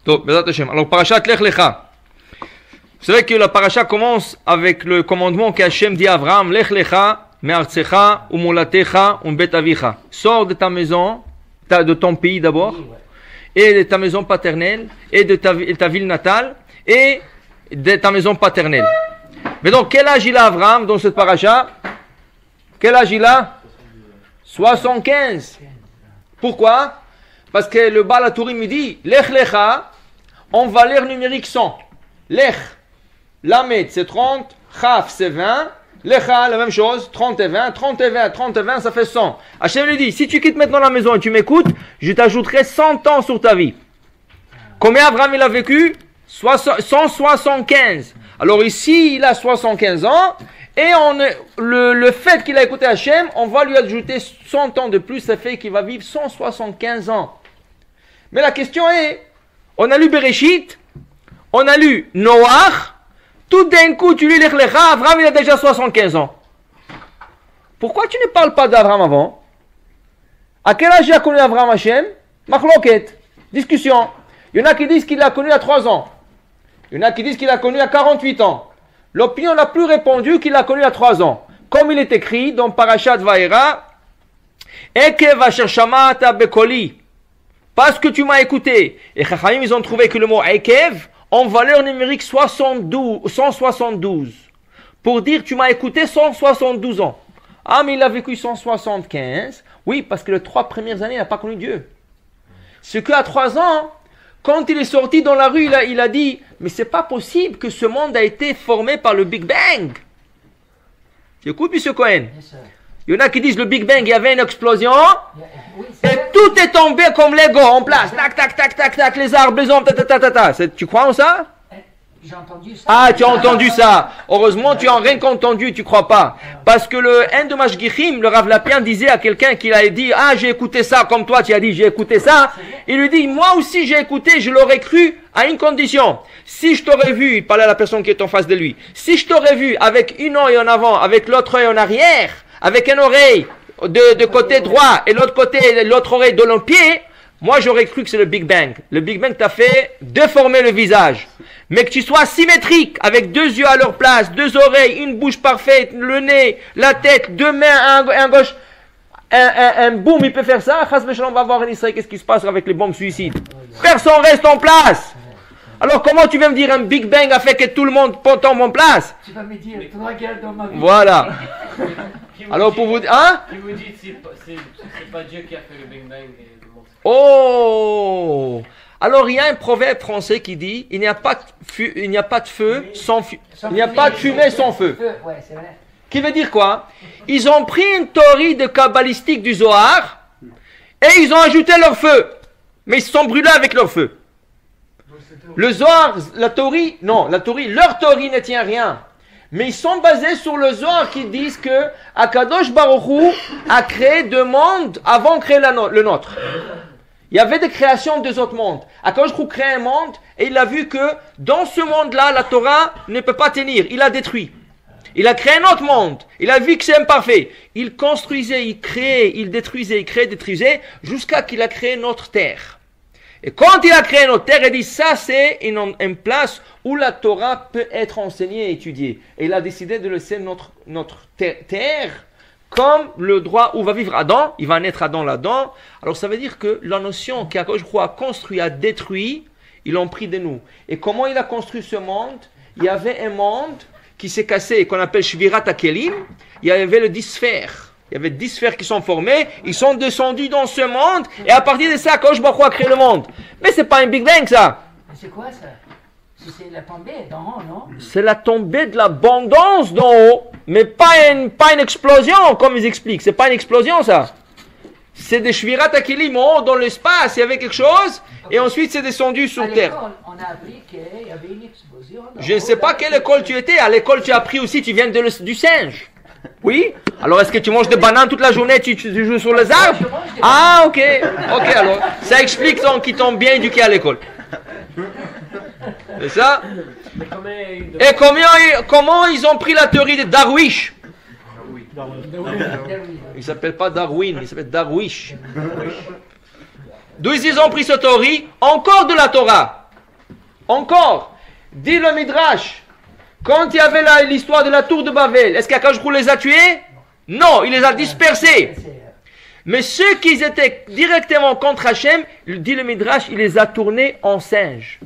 Donc, Bezat Hashem. Alors, Parashat Lech Lecha. Vous savez que la paracha commence avec le commandement qu'Hachem dit à Abraham, Lech Lecha, me'artzecha, umolatecha, umbet avicha. Sors de ta maison, de ton pays d'abord, et de ta maison paternelle, et de ta ville natale, et de ta maison paternelle. Mais donc, quel âge il a Abraham dans cette paracha? Quel âge il a? 75. Pourquoi? Parce que le Baal HaTurim me dit, Lech Lecha, en valeur numérique 100. Lech, Lamed c'est 30, Chaf c'est 20, Lecha la même chose, 30 et 20, 30 et 20, 30 et 20 ça fait 100. Hachem lui dit, si tu quittes maintenant la maison et tu m'écoutes, je t'ajouterai 100 ans sur ta vie. Combien Abraham il a vécu? 175. Alors ici il a 75 ans et le fait qu'il a écouté Hachem, on va lui ajouter 100 ans de plus, ça fait qu'il va vivre 175 ans. Mais la question est, on a lu Bereshit, on a lu Noach, tout d'un coup tu lis Lech Lecha, Abraham il a déjà 75 ans. Pourquoi tu ne parles pas d'Abraham avant? À quel âge il a connu Abraham Hachem? Machloket, discussion. Il y en a qui disent qu'il l'a connu à 3 ans. Il y en a qui disent qu'il l'a connu à 48 ans. L'opinion la plus répandue qu'il l'a connu à 3 ans. Comme il est écrit dans Parashat Vaera, Ekev asher shamata bekoli, parce que tu m'as écouté. Et Chachamim ils ont trouvé que le mot Ekev en valeur numérique 172 pour dire tu m'as écouté 172 ans. Ah mais il a vécu 175. Oui, parce que les 3 premières années il n'a pas connu Dieu. Ce qu'à 3 ans, quand il est sorti dans la rue, il a dit mais c'est pas possible que ce monde a été formé par le Big Bang. Tu écoutes M. Cohen? Il y en a qui disent le Big Bang, il y avait une explosion et tout est tombé comme Lego en place. Tac, tac, tac, tac, tac, les arbres, les ombres, ta, ta, ta, ta, ta. Tu crois en ça? J'ai entendu ça. Ah, tu as entendu ça. Heureusement, tu n'as rien qu'entendu, tu crois pas. Parce que un de Mashgichim, le Rav Lapien, disait à quelqu'un qui a dit, ah, j'ai écouté ça, comme toi, tu as dit, j'ai écouté ça. Il lui dit, moi aussi j'ai écouté, je l'aurais cru à une condition. Si je t'aurais vu, il parlait à la personne qui est en face de lui, si je t'aurais vu avec une oreille en avant, avec l'autre oreille en arrière, avec une oreille de côté droit et l'autre oreille de l'autre pied, moi j'aurais cru que c'est le Big Bang. Le Big Bang t'a fait déformer le visage. Mais que tu sois symétrique, avec 2 yeux à leur place, 2 oreilles, une bouche parfaite, le nez, la tête, 2 mains, un gauche, un boum, il peut faire ça. On va voir en Israël qu'est-ce qui se passe avec les bombes suicides. Personne reste en place. Alors comment tu vas me dire un Big Bang a fait que tout le monde tombe en place? Tu vas me dire, tu regardes dans ma vie. Voilà. Alors pour vous dire, hein? Qui vous dit c'est pas Dieu qui a fait le Big Bang et le monde. Oh! Alors il y a un proverbe français qui dit il n'y a pas de feu sans fumée. Il n'y a pas de fumée sans feu. Ouais, c'est vrai. Qui veut dire quoi? Ils ont pris une théorie de kabbalistique du Zohar et ils ont ajouté leur feu. Mais ils se sont brûlés avec leur feu. Le Zohar, leur théorie ne tient rien. Mais ils sont basés sur le Zohar qui disent que Akadosh Baruch Hu a créé 2 mondes avant de créer le nôtre. Il y avait des créations de 2 autres mondes. Akadosh Baruch Hu crée un monde et il a vu que dans ce monde-là, la Torah ne peut pas tenir. Il a détruit. Il a créé un autre monde. Il a vu que c'est imparfait. Il construisait, il créait, il détruisait, il créait, détruisait, jusqu'à qu'il a créé notre terre. Et quand il a créé notre terre, il dit ça c'est une place où la Torah peut être enseignée et étudiée. Et il a décidé de laisser notre terre comme le droit où va vivre Adam. Il va naître Adam là-dedans. Alors ça veut dire que la notion qu'Akadosh Baruch Hu a construit, a détruit, ils l'ont pris de nous. Et comment il a construit ce monde? Il y avait un monde qui s'est cassé, qu'on appelle Shvirat HaKelim. Il y avait le 10 sphères. Il y avait 10 sphères qui sont formées, ils sont descendus dans ce monde, et à partir de ça, Akadosh Baruch Hu a créé le monde. Mais c'est pas un Big Bang ça. Mais c'est quoi ça? C'est la tombée d'en haut, non? C'est la tombée de l'abondance d'en haut, mais pas une explosion, comme ils expliquent. C'est pas une explosion ça. C'est des Shvirat HaKelim en haut dans l'espace, il y avait quelque chose, et ensuite c'est descendu sur terre. On a appris qu'il y avait une explosion. Je ne sais pas quelle école tu étais, à l'école tu as appris aussi, tu viens du singe. Oui? Alors est-ce que tu manges des bananes toute la journée, tu joues sur les arbres? Ah ok, alors ça explique qu'ils t'ont bien éduqué à l'école. C'est ça? Et comment ils ont pris la théorie de Darwish? Il ne s'appelle pas Darwin, il s'appelle Darwish. D'où ils ont pris cette théorie? Encore de la Torah. Encore. Dit le Midrash. Quand il y avait l'histoire de la tour de Babel, est-ce qu'Akadosh Baruch Hu les a tués? Non, il les a dispersés. Mais ceux qui étaient directement contre Hachem, dit le Midrash, il les a tournés en singes.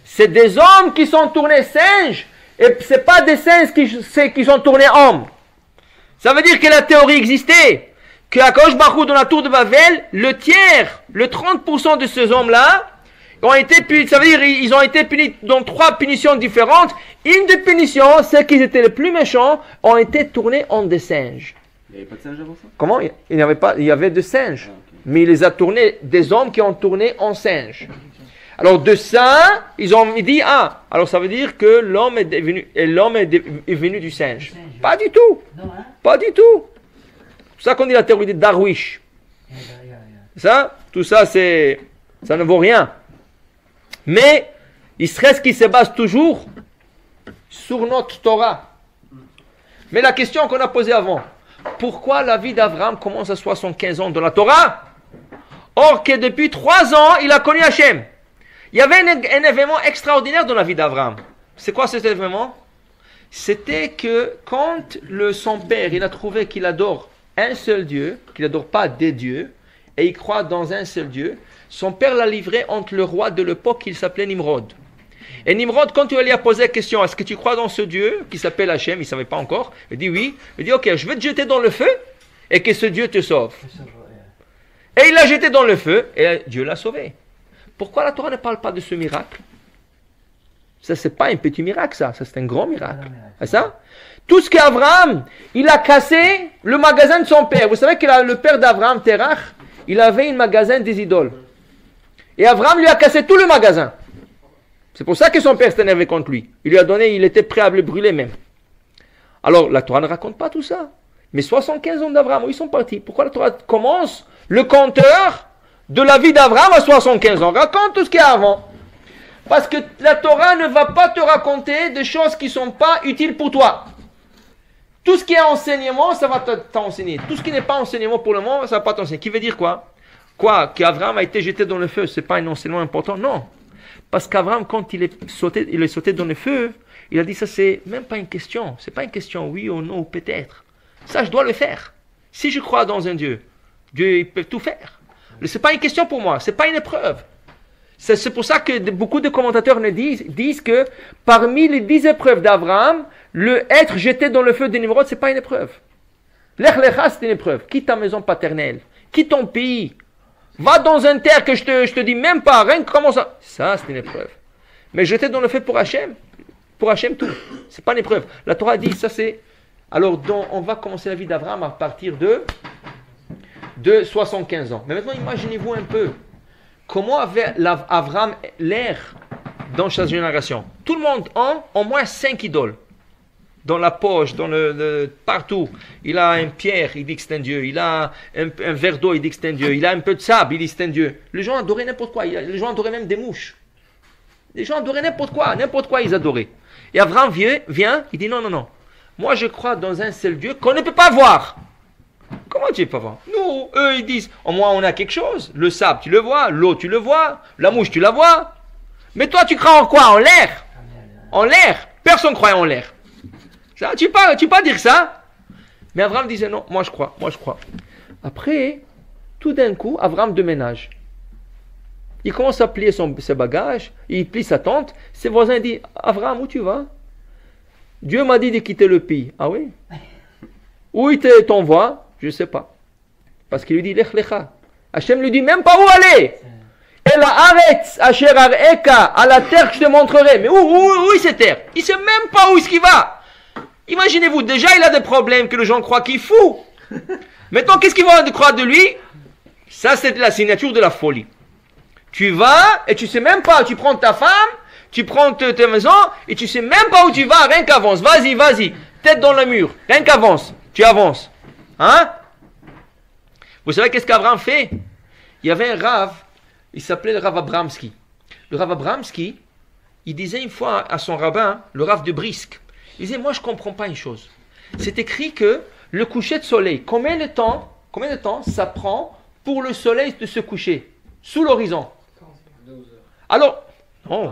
C'est des hommes qui sont tournés singes, et ce n'est pas des singes qui sont tournés hommes. Ça veut dire que la théorie existait, que Akadosh Baruch Hu dans la tour de Babel, le tiers, le 30% de ces hommes-là, ont été punis, ça veut dire ils ont été punis dans 3 punitions différentes. Une des punitions, ceux qui étaient les plus méchants, ont été tournés en des singes. Il n'y avait pas de singes avant ça? Comment? Il n'y avait pas, il y avait des singes. Ah, okay. Mais il les a tournés, des hommes qui ont tourné en singes. Alors de ça, ils ont dit, alors ça veut dire que l'homme est venu du singe. Pas du tout. Non, hein? Pas du tout. C'est pour ça qu'on dit la théorie de Darwish. Ça, tout ça, ça ne vaut rien. Mais il serait ce qui se base toujours sur notre Torah. Mais la question qu'on a posée avant, pourquoi la vie d'Abraham commence à 75 ans dans la Torah? Or que depuis 3 ans, il a connu Hachem. Il y avait un événement extraordinaire dans la vie d'Abraham. C'est quoi cet événement? C'était que quand son père, il a trouvé qu'il adore un seul Dieu, qu'il n'adore pas des dieux, et il croit dans un seul Dieu, son père l'a livré entre le roi de l'époque qui s'appelait Nimrod. Et Nimrod, quand tu lui as posé la question, est-ce que tu crois dans ce Dieu qui s'appelle Hachem, il ne savait pas encore, il dit oui, il dit ok, je vais te jeter dans le feu et que ce Dieu te sauve. Et il l'a jeté dans le feu et Dieu l'a sauvé. Pourquoi la Torah ne parle pas de ce miracle? Ça, c'est pas un petit miracle, ça c'est un grand miracle. C'est ça? Tout ce qu'Abraham, il a cassé le magasin de son père. Vous savez que le père d'Abraham, Terach, il avait un magasin des idoles. Et Abraham lui a cassé tout le magasin. C'est pour ça que son père s'est énervé contre lui. Il lui a donné, il était prêt à le brûler même. Alors, la Torah ne raconte pas tout ça. Mais 75 ans d'Abraham, où ils sont partis? Pourquoi la Torah commence le compteur de la vie d'Abraham à 75 ans? Raconte tout ce qu'il y a avant. Parce que la Torah ne va pas te raconter des choses qui ne sont pas utiles pour toi. Tout ce qui est enseignement, ça va t'enseigner. Tout ce qui n'est pas enseignement pour le moment, ça ne va pas t'enseigner. Qui veut dire quoi? Quoi? Qu'Abraham a été jeté dans le feu, ce n'est pas un enseignement important? Non. Parce qu'Abraham, quand il est sauté dans le feu, il a dit ça, c'est même pas une question. Ce n'est pas une question oui ou non, ou peut-être. Ça, je dois le faire. Si je crois dans un Dieu, Dieu il peut tout faire. Ce n'est pas une question pour moi, ce n'est pas une épreuve. C'est pour ça que beaucoup de commentateurs disent que parmi les 10 épreuves d'Abraham, le être jeté dans le feu de Nimrod, ce n'est pas une épreuve. L'Ech Lecha, c'est une épreuve. Quitte ta maison paternelle, quitte ton pays, va dans une terre que je te dis même pas, rien que comment ça. Ça, c'est une épreuve. Mais jeter dans le feu pour Hachem tout. C'est pas une épreuve. La Torah dit, ça c'est. Alors, on va commencer la vie d'Abraham à partir de 75 ans. Mais maintenant, imaginez-vous un peu. Comment avait Abraham l'air dans sa génération? Tout le monde a au moins 5 idoles. Dans la poche, partout. Il a une pierre, il dit que c'est un Dieu. Il a un verre d'eau, il dit que c'est un Dieu. Il a un peu de sable, il dit que c'est un Dieu. Les gens adoraient n'importe quoi. Les gens adoraient même des mouches. Les gens adoraient n'importe quoi ils adoraient. Et Abraham vient, il dit non. Moi je crois dans un seul Dieu qu'on ne peut pas voir. Comment tu ne peux pas voir? Nous, eux ils disent, au moins on a quelque chose. Le sable tu le vois, l'eau tu le vois, la mouche tu la vois. Mais toi tu crois en quoi? En l'air? En l'air? Personne ne croit en l'air. Ça, tu peux pas dire ça. Mais Abraham disait non, moi je crois. Après, tout d'un coup, Abraham déménage. Il commence à plier ses bagages, il plie sa tente. Ses voisins disent, Abraham, où tu vas? Dieu m'a dit de quitter le pays. Ah oui? Où il t'envoie? Je ne sais pas. Parce qu'il lui dit, Lech Lecha. Hachem lui dit même pas où aller. Et la Aretz, Asher Areka, à la terre que je te montrerai. Mais où est cette terre? Il ne sait même pas où est-ce qu'il va. Imaginez-vous, déjà il a des problèmes que les gens croient qu'il est fou. Maintenant, qu'est-ce qu'ils vont croire de lui? Ça, c'est la signature de la folie. Tu vas et tu sais même pas, tu prends ta femme, tu prends ta maison et tu sais même pas où tu vas, rien qu'avance. Vas-y, tête dans le mur, rien qu'avance, tu avances. Hein? Vous savez qu'est-ce qu'Abraham fait? Il y avait un rave, il s'appelait le Rav Abramski. Le Rav Abramski, il disait une fois à son rabbin, le Rav de Brisk, il disait, moi je ne comprends pas une chose. C'est écrit que le coucher de soleil, combien de temps ça prend pour le soleil de se coucher sous l'horizon? 12 heures. Alors, oh,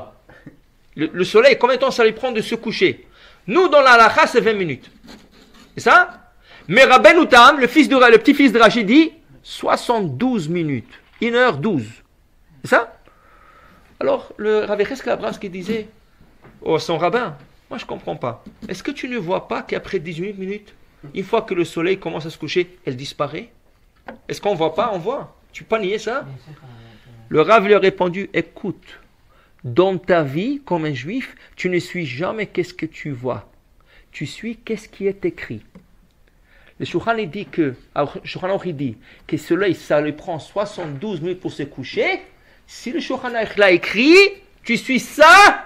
le soleil, combien de temps ça lui prend de se coucher? Nous, dans la halakha, c'est 20 minutes. C'est ça? Mais Rabbeinu Tam, le petit-fils de Rachid, dit 72 minutes. 1h12. C'est ça? Alors, le Rav Yecheskiel Abramski disait, oh, son rabbin, moi je ne comprends pas. Est-ce que tu ne vois pas qu'après 18 minutes, une fois que le soleil commence à se coucher, elle disparaît? Est-ce qu'on ne voit pas? On voit. Tu ne peux pas nier ça? Le Rav lui a répondu, écoute, dans ta vie, comme un juif, tu ne suis jamais qu'est-ce que tu vois. Tu suis qu'est-ce qui est écrit. Le Shulchan il dit que, il dit que le soleil, ça lui prend 72 minutes pour se coucher. Si le Shulchan l'a écrit, tu suis ça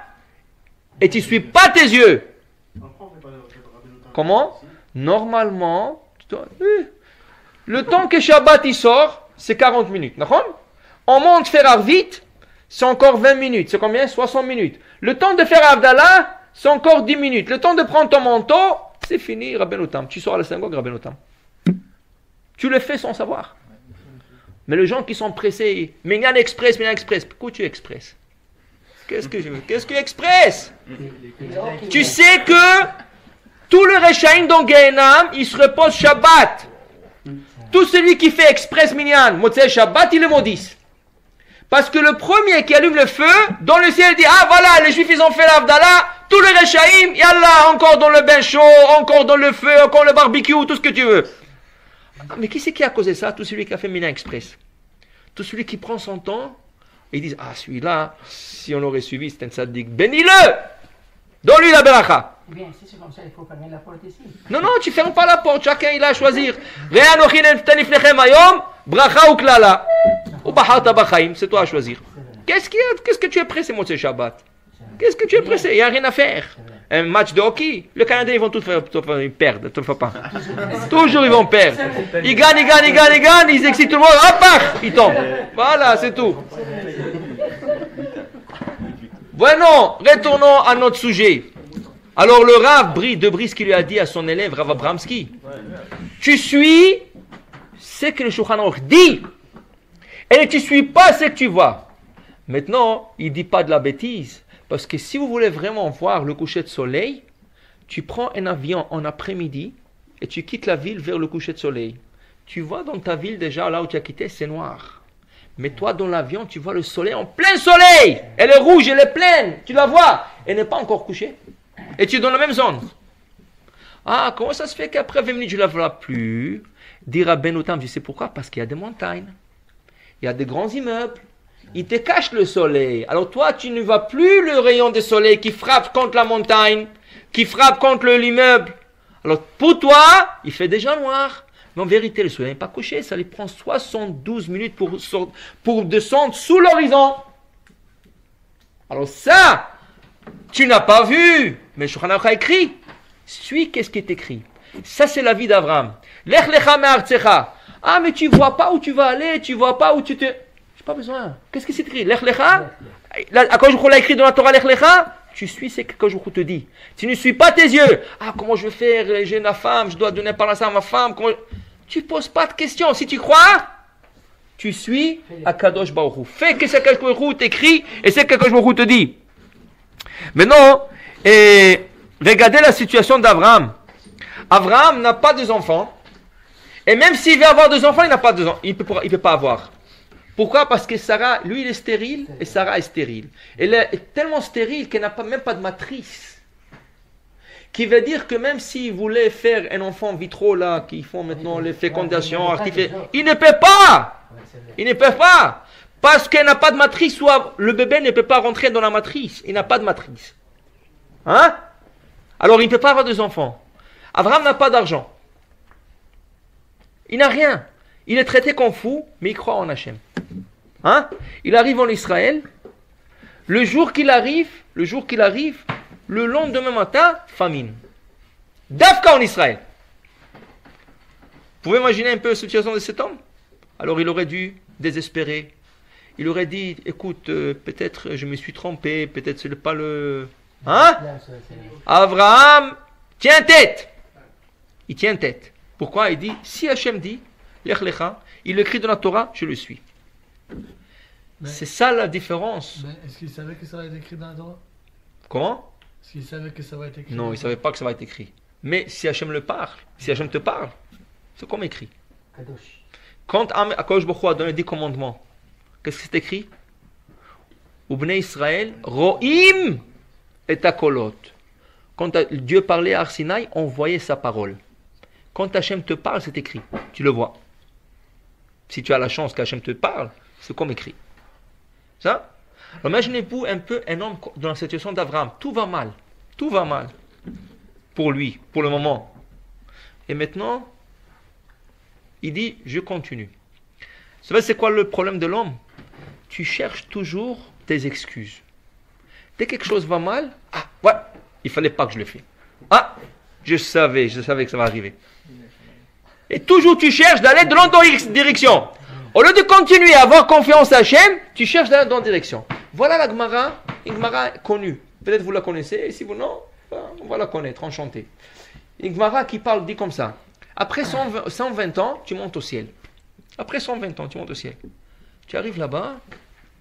et tu ne suis pas tes yeux. Comment? Normalement, le temps que Shabbat il sort, c'est 40 minutes. D'accord? On monte faire Arvit, c'est encore 20 minutes. C'est combien? 60 minutes. Le temps de faire Avdallah, c'est encore 10 minutes. Le temps de prendre ton manteau, c'est fini, Rabbeinu Tam. Tu sors à la synagogue, Rabbeinu Tam. Tu le fais sans savoir. Mais les gens qui sont pressés, Minyan Express. Pourquoi tu es Express? Qu'est-ce que Express? Tu sais que tout le Rechaim dans Gehenam, il se repose Shabbat. Tout celui qui fait Express Minyan, Motzei Shabbat, il le maudit. Parce que le premier qui allume le feu, dans le ciel, il dit, ah voilà, les Juifs, ils ont fait l'Avdallah, tout le Rechaim, yallah, encore dans le bain chaud, encore dans le feu, encore le barbecue, tout ce que tu veux. Mais qui c'est qui a causé ça? Tout celui qui a fait Minyan Express. Tout celui qui prend son temps, et ils disent, ah celui-là, si on l'aurait suivi, c'est un tzaddik, bénis-le! Donne-lui la beracha. Bien, si c'est comme ça, il faut fermer la porte ici. Non, non, tu fermes pas la porte, chacun il a à choisir. Bracha ou klala. Ou bahata bachaim, c'est toi à choisir. Qu'est-ce que tu es pressé, moi, c'est Shabbat? Qu'est-ce que tu es pressé? Il n'y a rien à faire. Un match de hockey, le Canadien, ils vont tout faire, ils perdent, ne te fais pas. Toujours ils vont perdre. Ils gagnent, ils excitent tout le monde, hop, ils tombent. Voilà, c'est tout. Bueno, retournons à notre sujet. Alors le Rav de Brisk qui lui a dit à son élève, Rav Abramski, tu suis ce que le Shulchan Aruch dit, et tu ne suis pas ce que tu vois. Maintenant, il ne dit pas de la bêtise, parce que si vous voulez vraiment voir le coucher de soleil, tu prends un avion en après-midi, et tu quittes la ville vers le coucher de soleil. Tu vois dans ta ville déjà, là où tu as quitté, c'est noir. Mais toi, dans l'avion, tu vois le soleil en plein soleil. Elle est rouge, elle est pleine. Tu la vois. Elle n'est pas encore couchée. Et tu es dans la même zone. Ah, comment ça se fait qu'après 20 minutes, je ne la vois plus? Dit Rabbeinu Tam, je sais pourquoi? Parce qu'il y a des montagnes. Il y a des grands immeubles. Ils te cachent le soleil. Alors toi, tu ne vois plus le rayon du soleil qui frappe contre la montagne, qui frappe contre l'immeuble. Alors pour toi, il fait déjà noir. Mais en vérité, le soleil n'est pas couché, ça lui prend 72 minutes pour descendre sous l'horizon. Alors ça, tu n'as pas vu. Mais Shulchan Aruch a écrit. Suis qu'est-ce qui est écrit. Ça, c'est la vie d'Abraham. Lech lecha me'artzecha. Ah, mais tu ne vois pas où tu vas aller, tu ne vois pas où tu te... J'ai pas besoin. Qu'est-ce que c'est écrit? Lech lecha. Akadosh Baruch Hu l'a écrit dans la Torah, Lech lecha. Tu suis ce que Akadosh Baruch Hu te dit. Tu ne suis pas tes yeux. Ah, comment je vais faire? J'ai une femme, je dois donner par ça à ma femme. Tu ne poses pas de questions. Si tu crois, tu suis Akadosh Baruch Hu. Fais que ce qu'Akadosh Baruch Hu t'écrit et ce qu'Akadosh Baruch Hu te dit. Maintenant, regardez la situation d'Abraham. Abraham n'a pas d'enfants. Et même s'il veut avoir des enfants, il n'a pas d'enfants. Il ne peut pas avoir. Pourquoi? Parce que Sarah, lui, il est stérile et Sarah est stérile. Elle est tellement stérile qu'elle n'a même pas de matrice. Qui veut dire que même s'il voulait faire un enfant vitro là, qui font maintenant les fécondations artificielles, il ne peut pas. Il ne peut pas. Parce qu'elle n'a pas de matrice, soit le bébé ne peut pas rentrer dans la matrice. Il n'a pas de matrice. Hein? Alors il ne peut pas avoir des enfants. Abraham n'a pas d'argent. Il n'a rien. Il est traité comme fou, mais il croit en Hachem. Hein? Il arrive en Israël. Le jour qu'il arrive, le lendemain matin, famine. Dafka en Israël. Vous pouvez imaginer un peu la situation de cet homme? Alors il aurait dû désespérer. Il aurait dit, écoute, peut-être je me suis trompé, peut-être ce n'est pas le... Hein? Abraham tient tête. Il tient tête. Pourquoi? Il dit, si Hachem dit, Lech lecha, Il écrit dans la Torah, je le suis. Mais- C'est ça la différence. Mais est-ce qu'il savait que ça va être écrit dans la Torah? Comment? Est-ce qu'il savait que ça va être écrit? Non, il ne savait pas que ça va être écrit. Mais si Hachem le parle, si Hachem te parle, c'est comme écrit. Kadosh. Quand Akadosh Baruch Hu a donné 10 commandements, qu'est-ce que c'est écrit? Ubnei Israël, Ro'im et Akolot. Quand Dieu parlait à Arsinaï, on voyait sa parole. Quand Hachem te parle, c'est écrit. Tu le vois. Si tu as la chance qu'Hachem te parle, c'est comme écrit. Ça? Alors imaginez-vous un peu un homme dans la situation d'Abraham. Tout va mal. Tout va mal. Pour lui, pour le moment. Et maintenant, il dit, je continue. Vous savez, c'est quoi le problème de l'homme? Tu cherches toujours des excuses. Dès que quelque chose va mal, ah, ouais, il fallait pas que je le fasse. Ah, je savais que ça va arriver. Et toujours tu cherches d'aller dans l'autre direction. Au lieu de continuer à avoir confiance à Hachem, tu cherches d'aller dans la direction. Voilà la Gemara, une Gemara connue. Peut-être vous la connaissez, et si vous non, on va la connaître, enchanté. Une Gemara qui parle, dit comme ça. Après 120 ans, tu montes au ciel. Après 120 ans, tu montes au ciel. Tu arrives là-bas,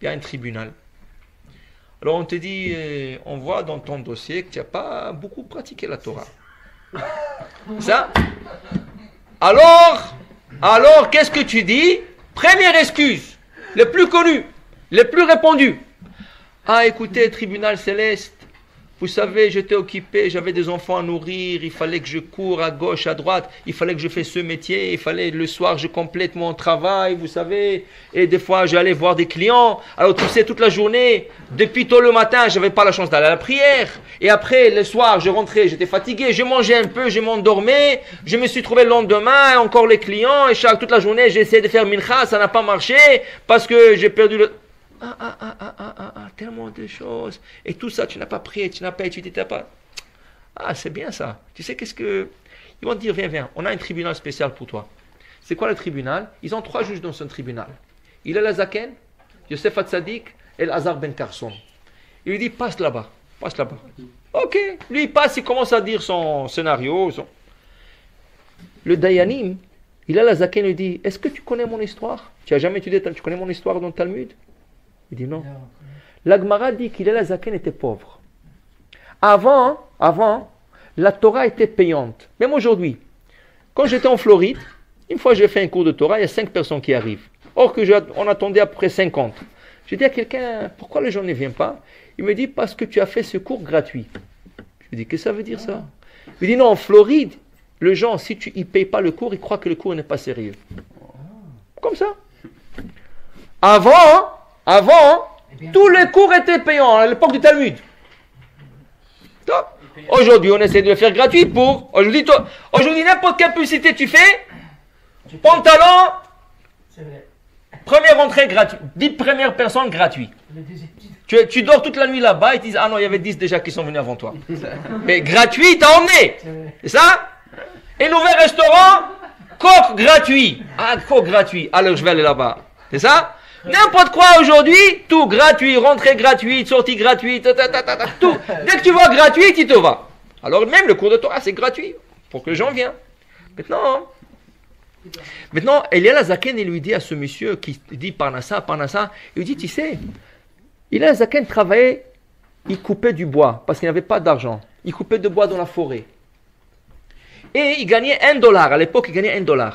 il y a un tribunal. Alors on te dit, on voit dans ton dossier que tu n'as pas beaucoup pratiqué la Torah. Ça? Alors, qu'est-ce que tu dis? Première excuse, le plus connu, le plus répandu. Ah, écoutez, tribunal céleste, vous savez, j'étais occupé, j'avais des enfants à nourrir, il fallait que je cours à gauche, à droite, il fallait que je fasse ce métier, il fallait le soir, je complète mon travail, vous savez, et des fois, j'allais voir des clients. Alors, tu sais, toute la journée, depuis tôt le matin, je n'avais pas la chance d'aller à la prière. Et après, le soir, je rentrais, j'étais fatigué, je mangeais un peu, je m'endormais, je me suis trouvé le lendemain, encore les clients, et toute la journée, j'ai essayé de faire mincha, ça n'a pas marché, parce que j'ai perdu le... tellement de choses. Et tout ça, tu n'as pas prié, tu n'as pas étudié, tu n'as pas... Ah, c'est bien ça. Tu sais qu'est-ce que... Ils vont te dire, viens, on a un tribunal spécial pour toi. C'est quoi le tribunal? Ils ont 3 juges dans ce tribunal. Il a la Zaken, Yosef Hatzadik et l'Azar Ben Karson. Il lui dit, passe là-bas. Ok, lui il passe, il commence à dire son scénario. Le Dayanim, il a la Zaken, il lui dit, est-ce que tu connais mon histoire? Tu n'as jamais étudié, tu connais mon histoire dans le Talmud? Il dit non. La Gemara dit qu'il la Zaken était pauvre. Avant, la Torah était payante. Même aujourd'hui, quand j'étais en Floride, une fois j'ai fait un cours de Torah, il y a 5 personnes qui arrivent. Or on attendait à peu près 50. J'ai dit à quelqu'un, pourquoi les gens ne viennent pas? Il me dit, parce que tu as fait ce cours gratuit. Je lui dis, qu'est-ce que ça veut dire ça? Il dit, non, en Floride, les gens, si tu ne payes pas le cours, ils croient que le cours n'est pas sérieux. Comme ça. Avant, tous les cours étaient payants à l'époque du Talmud. Aujourd'hui, on essaie de le faire gratuit pour... Aujourd'hui, n'importe quelle publicité tu fais, pantalon, C'est vrai. première entrée gratuite, 10 premières personnes gratuites. Le deuxième. Tu dors toute la nuit là-bas et ils disent, ah non, il y avait 10 déjà qui sont venus avant toi. Mais gratuit, t'as emmené. C'est vrai. C'est ça? Et nouvel restaurant, coq gratuit. Ah, coq gratuit. Alors je vais aller là-bas. C'est ça? N'importe quoi aujourd'hui, tout gratuit, rentrée gratuite, sortie gratuite, tout. Dès que tu vois gratuit, tu te vas. Alors même le cours de Torah, c'est gratuit, pour que les gens viennent. Maintenant, Eliel Zaken, il lui dit à ce monsieur qui dit Parnassa, il lui dit, tu sais, Eliel Zaken travaillait, il coupait du bois, parce qu'il n'avait pas d'argent. Il coupait du bois dans la forêt. Et il gagnait $1. À l'époque, il gagnait $1.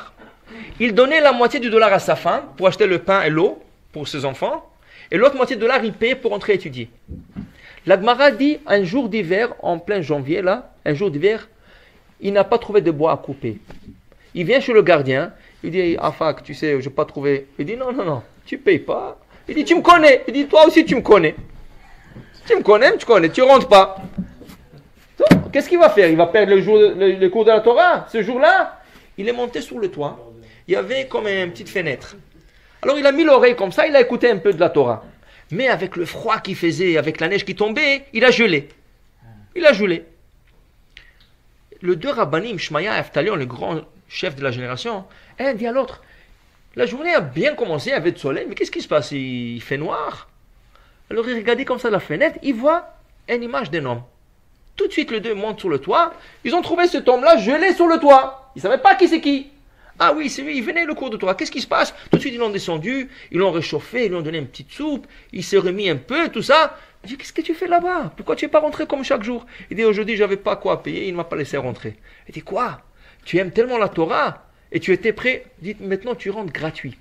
Il donnait la moitié du dollar à sa femme pour acheter le pain et l'eau pour ses enfants. Et l'autre moitié de dollar, il payait pour entrer étudier. La Gemara dit, un jour d'hiver, en plein janvier, là, un jour d'hiver, il n'a pas trouvé de bois à couper. Il vient chez le gardien, il dit, Afak, tu sais, je n'ai pas trouvé. Il dit, non, tu ne payes pas. Il dit, tu me connais. Il dit, toi aussi, tu me connais. Tu me connais, tu ne rentres pas. Qu'est-ce qu'il va faire? Il va perdre le cours de la Torah. Ce jour-là, il est monté sur le toit. Il y avait comme une petite fenêtre. Alors il a mis l'oreille comme ça, il a écouté un peu de la Torah. Mais avec le froid qu'il faisait, avec la neige qui tombait, il a gelé. Le 2 Rabbanim, Shmaya et Aftalion, le grand chef de la génération, un dit à l'autre, la journée a bien commencé, il y avait du soleil, mais qu'est-ce qui se passe? Il fait noir. Alors il regardait comme ça la fenêtre, il voit une image d'un homme. Tout de suite, les deux montent sur le toit. Ils ont trouvé cet homme-là gelé sur le toit. Ils ne savaient pas qui c'est qui. Ah oui, c'est lui, il venait le cours de Torah. Qu'est-ce qui se passe? Tout de suite, ils l'ont descendu, ils l'ont réchauffé, ils lui ont donné une petite soupe, il s'est remis un peu, tout ça. Je dis, qu'est-ce que tu fais là-bas? Pourquoi tu n'es pas rentré comme chaque jour? Il dit, aujourd'hui, j'avais pas quoi payer, il ne m'a pas laissé rentrer. Il dit, quoi? Tu aimes tellement la Torah et tu étais prêt? Il dit, maintenant, tu rentres gratuit.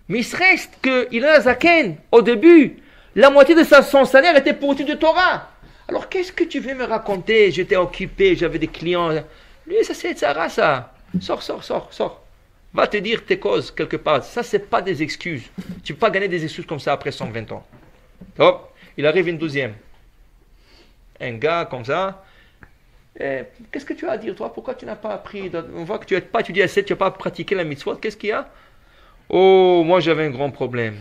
Mais il se reste qu'il a Zaken. Au début, la moitié de son salaire était pour études de Torah. Alors, qu'est-ce que tu veux me raconter? J'étais occupé, j'avais des clients. Lui, ça, c'est Tzara, ça. Sors. Va te dire tes causes quelque part. Ça, c'est pas des excuses. Tu peux pas gagner des excuses comme ça après 120 ans. Hop, il arrive une 12e. Un gars comme ça. Qu'est-ce que tu as à dire, toi? Pourquoi tu n'as pas appris? On voit que tu n'as pas étudié assez, tu n'as pas pratiqué la mitzvot. Qu'est-ce qu'il y a? Oh, moi j'avais un grand problème.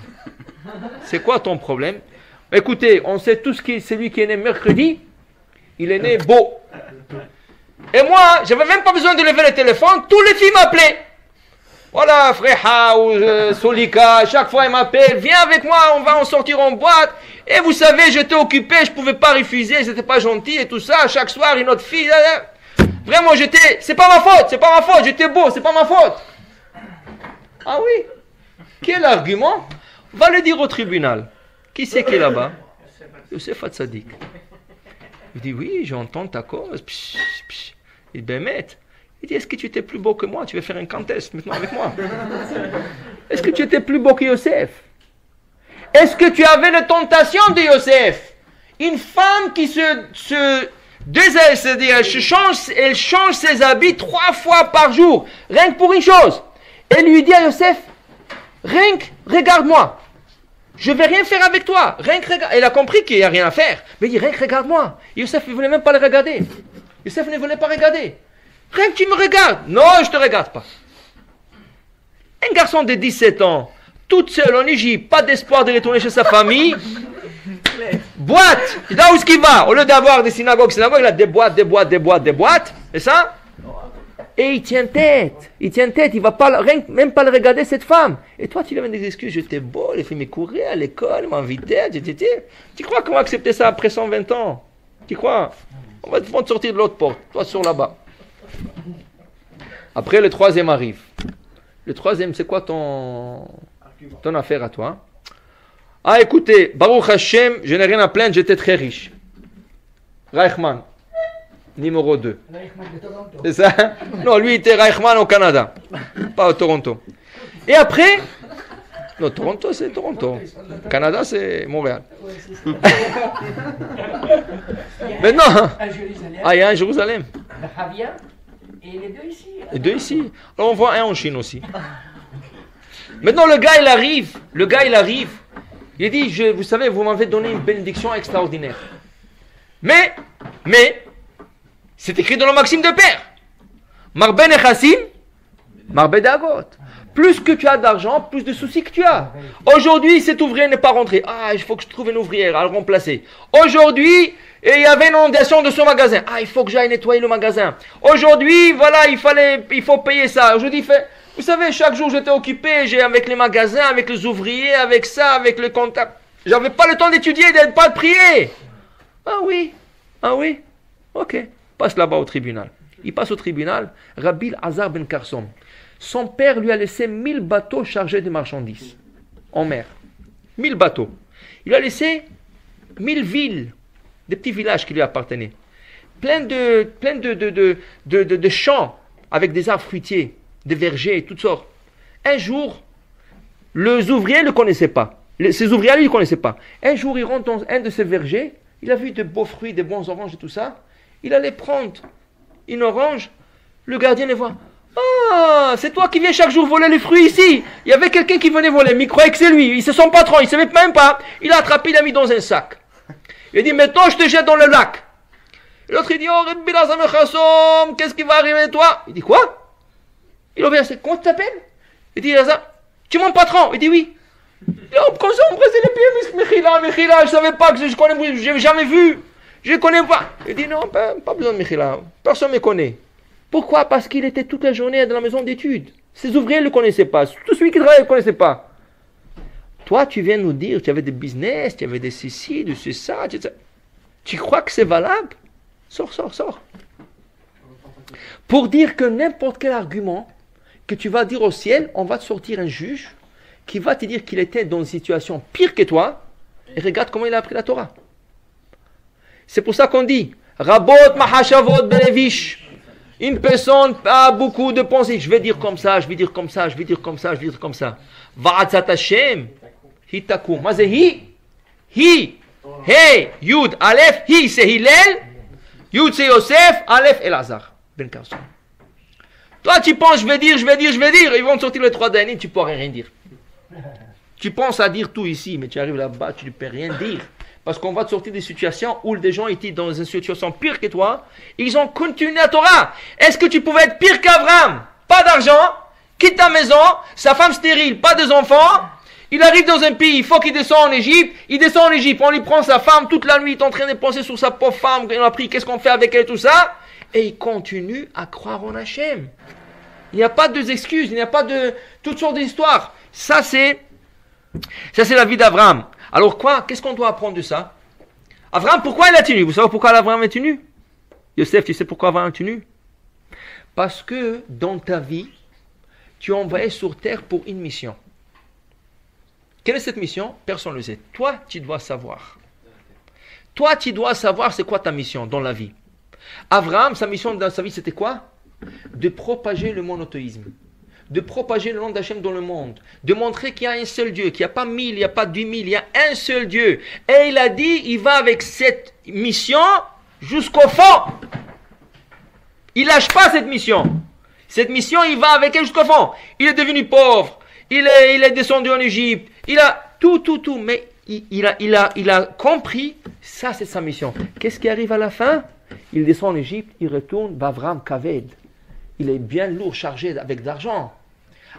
C'est quoi ton problème? Écoutez, on sait tous que celui qui est né mercredi, il est né beau. Et moi, j'avais même pas besoin de lever le téléphone, tous les filles m'appelaient. Voilà, Freha ou Solika, chaque fois ils m'appellent, viens avec moi, on va en sortir en boîte. Et vous savez, j'étais occupé, je pouvais pas refuser, j'étais pas gentil et tout ça. Chaque soir, une autre fille. Vraiment, c'est pas ma faute, j'étais beau, c'est pas ma faute. Ah oui? Quel argument? Va le dire au tribunal. Qui c'est qui est là-bas? Youssef Hatzadik. Il dit, oui, j'entends ta cause. Il dit, ben, maître. Il dit, est-ce que tu étais plus beau que moi? Tu veux faire un contest maintenant avec moi? Est-ce que tu étais plus beau que Yosef? Est-ce que tu avais la tentation de Yosef? Une femme qui c'est-à-dire, elle change ses habits 3 fois par jour, rien que pour une chose. Elle lui dit à Yosef, rien que regarde-moi. Je vais rien faire avec toi. Rien que regarde. Elle a compris qu'il n'y a rien à faire. Mais il dit, rien que regarde-moi. Yosef ne voulait même pas le regarder. Yosef ne voulait pas regarder. Rien que tu me regardes. Non, je ne te regarde pas. Un garçon de 17 ans, toute seule en Égypte, pas d'espoir de retourner chez sa famille. Boîte. Là où est-ce qu'il va? Au lieu d'avoir des synagogues, il a des boîtes. C'est ça? Et il tient tête, il va pas, même pas le regarder cette femme. Et toi, tu lui donnes des excuses, j'étais beau, les filles me couraient à l'école, m'invitaient, tu crois qu'on va accepter ça après 120 ans? Tu crois? On va te sortir de l'autre porte, toi sur là-bas. Après, le 3e arrive. Le 3e, c'est quoi ton affaire à toi? Ah, écoutez, Baruch Hashem, je n'ai rien à plaindre, j'étais très riche. Reichmann. Numéro 2. C'est ça? Non, lui était Reichmann au Canada, pas au Toronto. Et après, non, Toronto c'est Toronto. Canada c'est Montréal. Maintenant, il y a un à Jérusalem. Et les 2 ici. Les 2 ici. Alors on voit un en Chine aussi. Maintenant le gars il arrive. Il dit, vous savez, vous m'avez donné une bénédiction extraordinaire. Mais, c'est écrit dans le Maxime de Père. Marbe Nechassim, Marbe Dagot. Plus que tu as d'argent, plus de soucis que tu as. Aujourd'hui, cet ouvrier n'est pas rentré. Ah, il faut que je trouve une ouvrière à le remplacer. Aujourd'hui, il y avait une inondation de son magasin. Ah, il faut que j'aille nettoyer le magasin. Aujourd'hui, voilà, il faut payer ça. Aujourd'hui, vous savez, chaque jour j'étais occupé, avec les magasins, avec les ouvriers, avec ça, avec le comptable. J'avais pas le temps d'étudier, pas de prier. Ah oui, ok. Passe là-bas au tribunal. Il passe au tribunal, Rabbi Hazar ben Karsom. Son père lui a laissé 1000 bateaux chargés de marchandises en mer. 1000 bateaux. Il a laissé 1000 villes, des petits villages qui lui appartenaient. Plein de champs avec des arbres fruitiers, des vergers, toutes sortes. Un jour, les ouvriers ne le connaissaient pas. Ces ouvriers ne le connaissaient pas. Un jour, il rentre dans un de ces vergers. Il a vu de beaux fruits, des bons oranges et tout ça. Il allait prendre une orange. Le gardien le voit. Ah, c'est toi qui viens chaque jour voler les fruits ici. Il y avait quelqu'un qui venait voler, mais il croyait que c'est lui. C'est son patron, il ne savait même pas. Il a attrapé, il l'a mis dans un sac. Il a dit, maintenant je te jette dans le lac. Et l'autre il dit, oh, Rabbi Lazar ben Karsom, qu'est-ce qui va arriver à toi? Il dit, quoi? Il revient, comment tu t'appelles? Il dit, Lazar, tu es mon patron? Il dit, oui. Il dit, oh, comme ça, on me les pieds, Mechila, je ne savais pas, je n'ai jamais vu. Je ne connais pas. Il dit, non, pas besoin de Mechila. Personne ne me connaît. Pourquoi? Parce qu'il était toute la journée dans la maison d'études. Ses ouvriers ne le connaissaient pas. Tout celui qui travaillait ne le connaissait pas. Toi, tu viens nous dire, tu avais des business, tu avais des ceci, de ça, etc. Tu crois que c'est valable? Sors. Pour dire que n'importe quel argument que tu vas dire au ciel, on va te sortir un juge qui va te dire qu'il était dans une situation pire que toi, et regarde comment il a appris la Torah. C'est pour ça qu'on dit, Rabot mahashavot belevish. Une personne a beaucoup de pensées. Je vais dire comme ça, je vais dire comme ça, je vais dire comme ça, je vais dire comme ça. Va'atzat Hashem, hitakum. Mais c'est hi, hey, Yud, Aleph, hi c'est Hillel, Yud c'est Yosef, Aleph Elazar. Ben Carson. Toi tu penses, je vais dire, ils vont te sortir les 3 derniers, tu ne pourras rien dire. Tu penses à dire tout ici, mais tu arrives là-bas, tu ne peux rien dire. Parce qu'on va te sortir des situations où des gens étaient dans une situation pire que toi, ils ont continué la Torah. Est-ce que tu pouvais être pire qu'Abraham? Pas d'argent, quitte ta maison, sa femme stérile, pas de enfants. Il arrive dans un pays, il faut qu'il descende en Égypte. Il descend en Égypte, on lui prend sa femme toute la nuit, il est en train de penser sur sa pauvre femme, qu'il a pris, qu'est-ce qu'on fait avec elle, tout ça. Et il continue à croire en Hachem. Il n'y a pas d'excuses, il n'y a pas de toutes sortes d'histoires. Ça c'est la vie d'Abraham. Alors quoi? Qu'est-ce qu'on doit apprendre de ça? Abraham, pourquoi il a tenu? Vous savez pourquoi Abraham est tenu? Yosef, tu sais pourquoi Abraham est tenu? Parce que dans ta vie, tu es envoyé sur terre pour une mission. Quelle est cette mission? Personne ne le sait. Toi, tu dois savoir. Toi, tu dois savoir c'est quoi ta mission dans la vie. Abraham, sa mission dans sa vie, c'était quoi? De propager le monothéisme. De propager le nom d'Hachem dans le monde, de montrer qu'il y a un seul Dieu, qu'il n'y a pas 1000, il n'y a pas 10 000, il y a un seul Dieu. Et il a dit, il va avec cette mission jusqu'au fond. Il lâche pas cette mission. Cette mission, il va avec elle jusqu'au fond. Il est devenu pauvre, il est descendu en Égypte, il a tout, mais il a compris, ça c'est sa mission. Qu'est-ce qui arrive à la fin? Il descend en Égypte, il retourne, Bavram Kaved. Il est bien lourd, chargé avec de l'argent.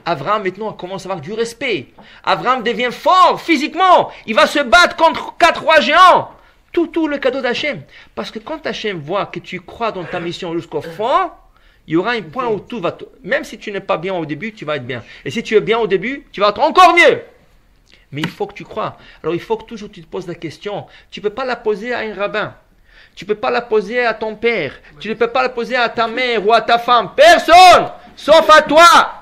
Abraham maintenant commence à avoir du respect. Abraham devient fort physiquement. Il va se battre contre 4 rois géants. Tout le cadeau d'Hachem. Parce que quand Hachem voit que tu crois dans ta mission jusqu'au fond, il y aura un point où tout va... Même si tu n'es pas bien au début, tu vas être bien. Et si tu es bien au début, tu vas être encore mieux. Mais il faut que tu crois. Alors il faut que toujours tu te poses la question. Tu ne peux pas la poser à un rabbin. Tu ne peux pas la poser à ton père. Tu ne peux pas la poser à ta mère ou à ta femme. Personne, sauf à toi.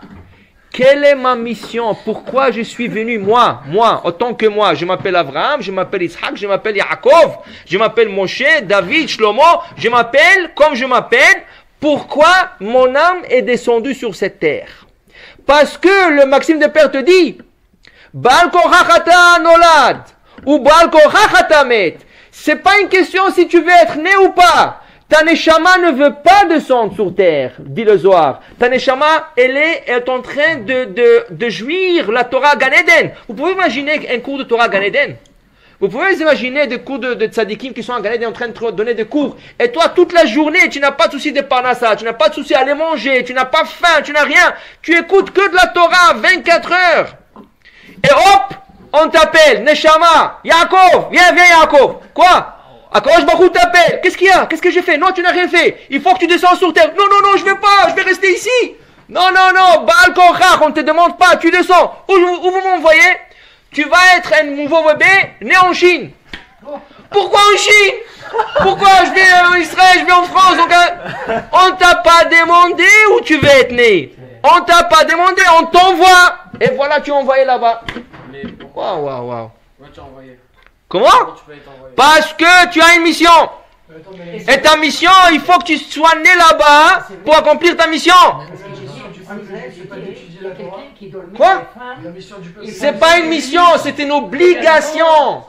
Quelle est ma mission? Pourquoi je suis venu? Moi, autant que moi, je m'appelle Abraham, je m'appelle Isaac, je m'appelle Yaakov, je m'appelle Moshe, David, Shlomo, je m'appelle comme je m'appelle. Pourquoi mon âme est descendue sur cette terre? Parce que le Maxime de Père te dit, Baal Korachata Nolad, ou Baal Korachata Met. C'est pas une question si tu veux être né ou pas. Ta neshama ne veut pas descendre sur terre, dit le Zohar. Ta neshama, elle est en train de jouir la Torah Gan Eden. Vous pouvez imaginer un cours de Torah Gan Eden? Vous pouvez imaginer des cours de tzadikim qui sont en Gan Eden en train de te donner des cours. Et toi, toute la journée, tu n'as pas de souci de parnassa, tu n'as pas de souci à aller manger, tu n'as pas faim, tu n'as rien. Tu écoutes que de la Torah 24 heures. Et hop, on t'appelle, Neshama, Yaakov, viens Yaakov. Quoi? Akadosh Baruch Hu t'appelle. Qu'est-ce qu'il y a? Qu'est-ce que j'ai fait? Non, tu n'as rien fait. Il faut que tu descends sur terre. Non, je vais pas. Je vais rester ici. Non. Baal Korach, on ne te demande pas. Tu descends. Où vous m'envoyez? Tu vas être un nouveau bébé né en Chine. Pourquoi en Chine? Pourquoi je vais en Israël, je vais en France? On t'a pas demandé où tu veux être né. On t'a pas demandé, on t'envoie. Et voilà, tu es envoyé là-bas. Mais pourquoi? Waouh. Pourquoi tu as envoyé? Comment? Tu peux être envoyé? Parce que tu as une mission. Et ta mission, il faut que tu sois né là-bas pour accomplir ta mission. Quoi? C'est pas une mission, c'est une obligation.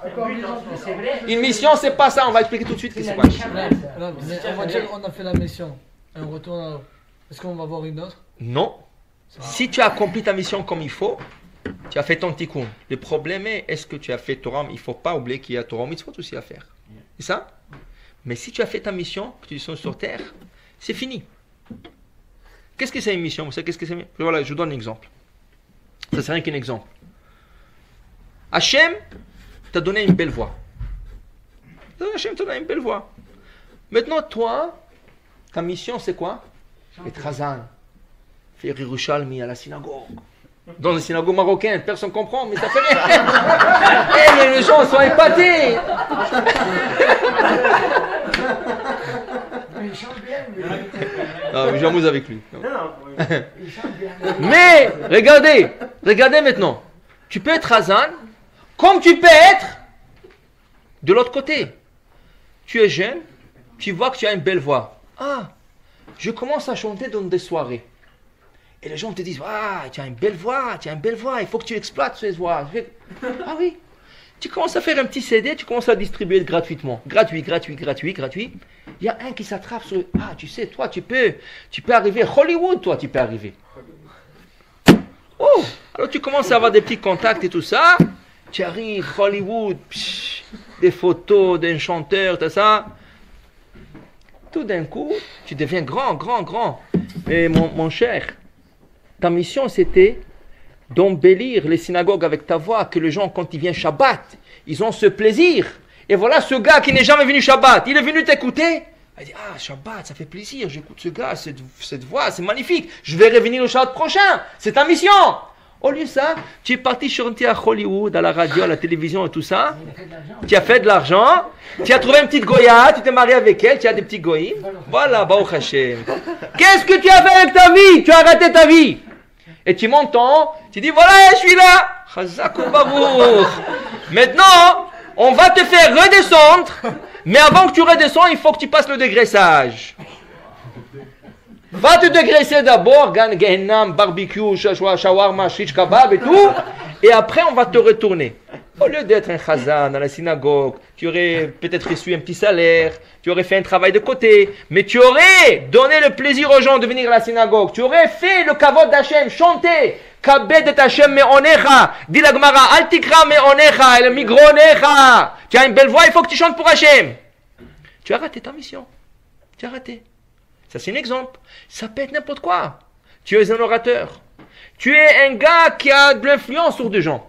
Une mission, c'est pas ça. On va expliquer tout de suite ce que c'est quoi. Non, mais on va dire on a fait la mission. Et on retourne à... Est-ce qu'on va voir une autre? Non. Si tu as accompli ta mission comme il faut, tu as fait ton tikkun. Le problème est-ce que tu as fait Torah? Il ne faut pas oublier qu'il y a Torah mitzvot aussi à faire. C'est ça? Mais si tu as fait ta mission, que tu descends sur terre, c'est fini. Qu'est-ce que c'est une mission? Vous savez qu'est-ce que c'est? Voilà, je vous donne un exemple. Ça c'est rien qu'un exemple. Hachem t'a donné une belle voix. Hachem t'a donné une belle voix. Maintenant, toi, ta mission c'est quoi? Être Hazan. Faire Yerushalmi à la synagogue. Dans les synagogues marocaines, personne ne comprend, mais ça fait rien. Et les gens sont épatés. Ah, j'amuse avec lui. Non, non. Mais, regardez maintenant. Tu peux être Hazan, comme tu peux être de l'autre côté. Tu es jeune, tu vois que tu as une belle voix. Ah, je commence à chanter dans des soirées. Et les gens te disent, ah, tu as une belle voix, il faut que tu exploites ces voix. Ah oui. Tu commences à faire un petit CD, tu commences à distribuer gratuitement. Gratuit. Il y a un qui s'attrape sur... Ah, tu sais, toi, tu peux arriver. Hollywood, toi, tu peux arriver. Oh, alors tu commences à avoir des petits contacts et tout ça. Tu arrives, Hollywood, des photos d'un chanteur, tout ça. Tout d'un coup, tu deviens grand. Et mon cher, ta mission, c'était d'embellir les synagogues avec ta voix, que les gens, quand ils viennent Shabbat, ils ont ce plaisir. Et voilà ce gars qui n'est jamais venu Shabbat, il est venu t'écouter. Il dit, ah, Shabbat, ça fait plaisir, j'écoute ce gars, cette voix, c'est magnifique. Je vais revenir le Shabbat prochain, c'est ta mission. Au lieu de ça, tu es parti chanter à Hollywood, à la radio, à la télévision et tout ça. Tu as fait de l'argent, tu as trouvé une petite Goya, tu t'es marié avec elle, tu as des petits goïms. Voilà, Baruch Hashem. Qu'est-ce que tu as fait avec ta vie? Tu as raté ta vie. Et tu m'entends, tu dis, voilà, je suis là. Chazakou Baruch. Maintenant, on va te faire redescendre, mais avant que tu redescends, il faut que tu passes le dégraissage. Va te dégraisser d'abord, Gehennam, barbecue, shawarma, shish kebab et tout, et après on va te retourner. Au lieu d'être un chazan à la synagogue, tu aurais peut-être reçu un petit salaire, tu aurais fait un travail de côté, mais tu aurais donné le plaisir aux gens de venir à la synagogue, tu aurais fait le kavod d'Hachem, chanter, kabed et Hachem me'onecha, dit la Gemara, al tikra me'onecha, el migronecha. Tu as une belle voix, il faut que tu chantes pour Hachem. Tu as raté ta mission, tu as raté. Ça, c'est un exemple. Ça peut être n'importe quoi. Tu es un orateur. Tu es un gars qui a de l'influence sur des gens.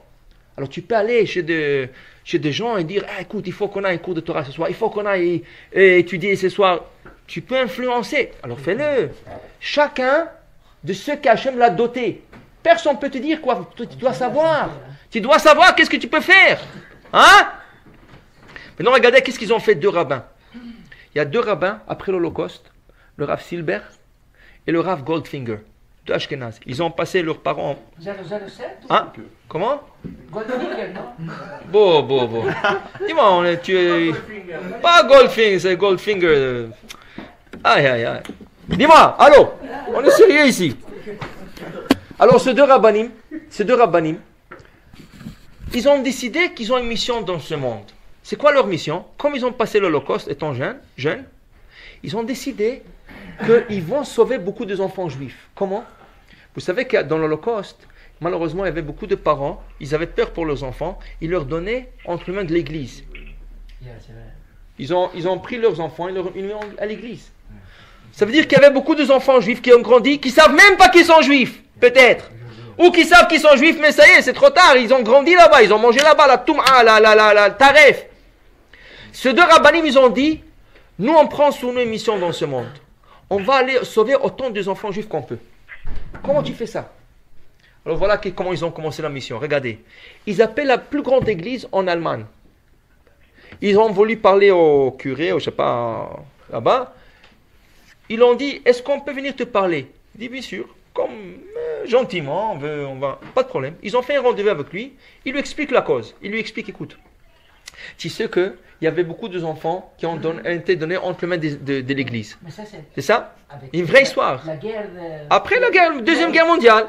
Alors, tu peux aller chez des gens et dire, ah, écoute, il faut qu'on ait un cours de Torah ce soir. Il faut qu'on aille étudier ce soir. Tu peux influencer. Alors, fais-le. Chacun de ceux qu'Hachem l'a doté. Personne ne peut te dire quoi. Tu dois savoir. Tu dois savoir qu'est-ce que tu peux faire. Hein? Maintenant, regardez qu'est-ce qu'ils ont fait deux rabbins. Il y a deux rabbins après l'Holocauste. Le Rav Silber et le Rav Goldfinger de Ashkenaz. Ils ont passé leurs parents. 007 Hein? Comment? Goldfinger, non? Bon. Dis-moi, tu es. Pas Goldfinger, c'est Goldfinger. Aïe. Dis-moi, allô? On est sérieux ici. Alors, ces deux rabbanim, ils ont décidé qu'ils ont une mission dans ce monde. C'est quoi leur mission? Comme ils ont passé l'Holocauste étant jeunes, ils ont décidé qu'ils vont sauver beaucoup des enfants juifs. Comment? Vous savez que dans l'Holocauste, malheureusement, il y avait beaucoup de parents, ils avaient peur pour leurs enfants, ils leur donnaient entre les mains de l'église. Ils ont pris leurs enfants et ils les ont à l'église. Ça veut dire qu'il y avait beaucoup d'enfants juifs qui ont grandi, qui ne savent même pas qu'ils sont juifs, peut-être. Ou qui savent qu'ils sont juifs, mais ça y est, c'est trop tard, ils ont grandi là-bas, ils ont mangé là-bas, la toum'a, la taref. Ces deux rabbanim, ils ont dit, nous on prend sur nous une mission dans ce monde. On va aller sauver autant des enfants juifs qu'on peut. Comment tu fais ça? Alors voilà comment ils ont commencé la mission. Regardez. Ils appellent la plus grande église en Allemagne. Ils ont voulu parler au curé, je ne sais pas, là-bas. Ils ont dit, est-ce qu'on peut venir te parler? Il dit, bien sûr. Comme gentiment, on va, pas de problème. Ils ont fait un rendez-vous avec lui. Il lui explique la cause. Il lui explique, écoute, tu sais qu'il y avait beaucoup d'enfants qui ont été donnés entre les mains de l'église. C'est ça? Une vraie histoire. Après la guerre, Deuxième Guerre mondiale.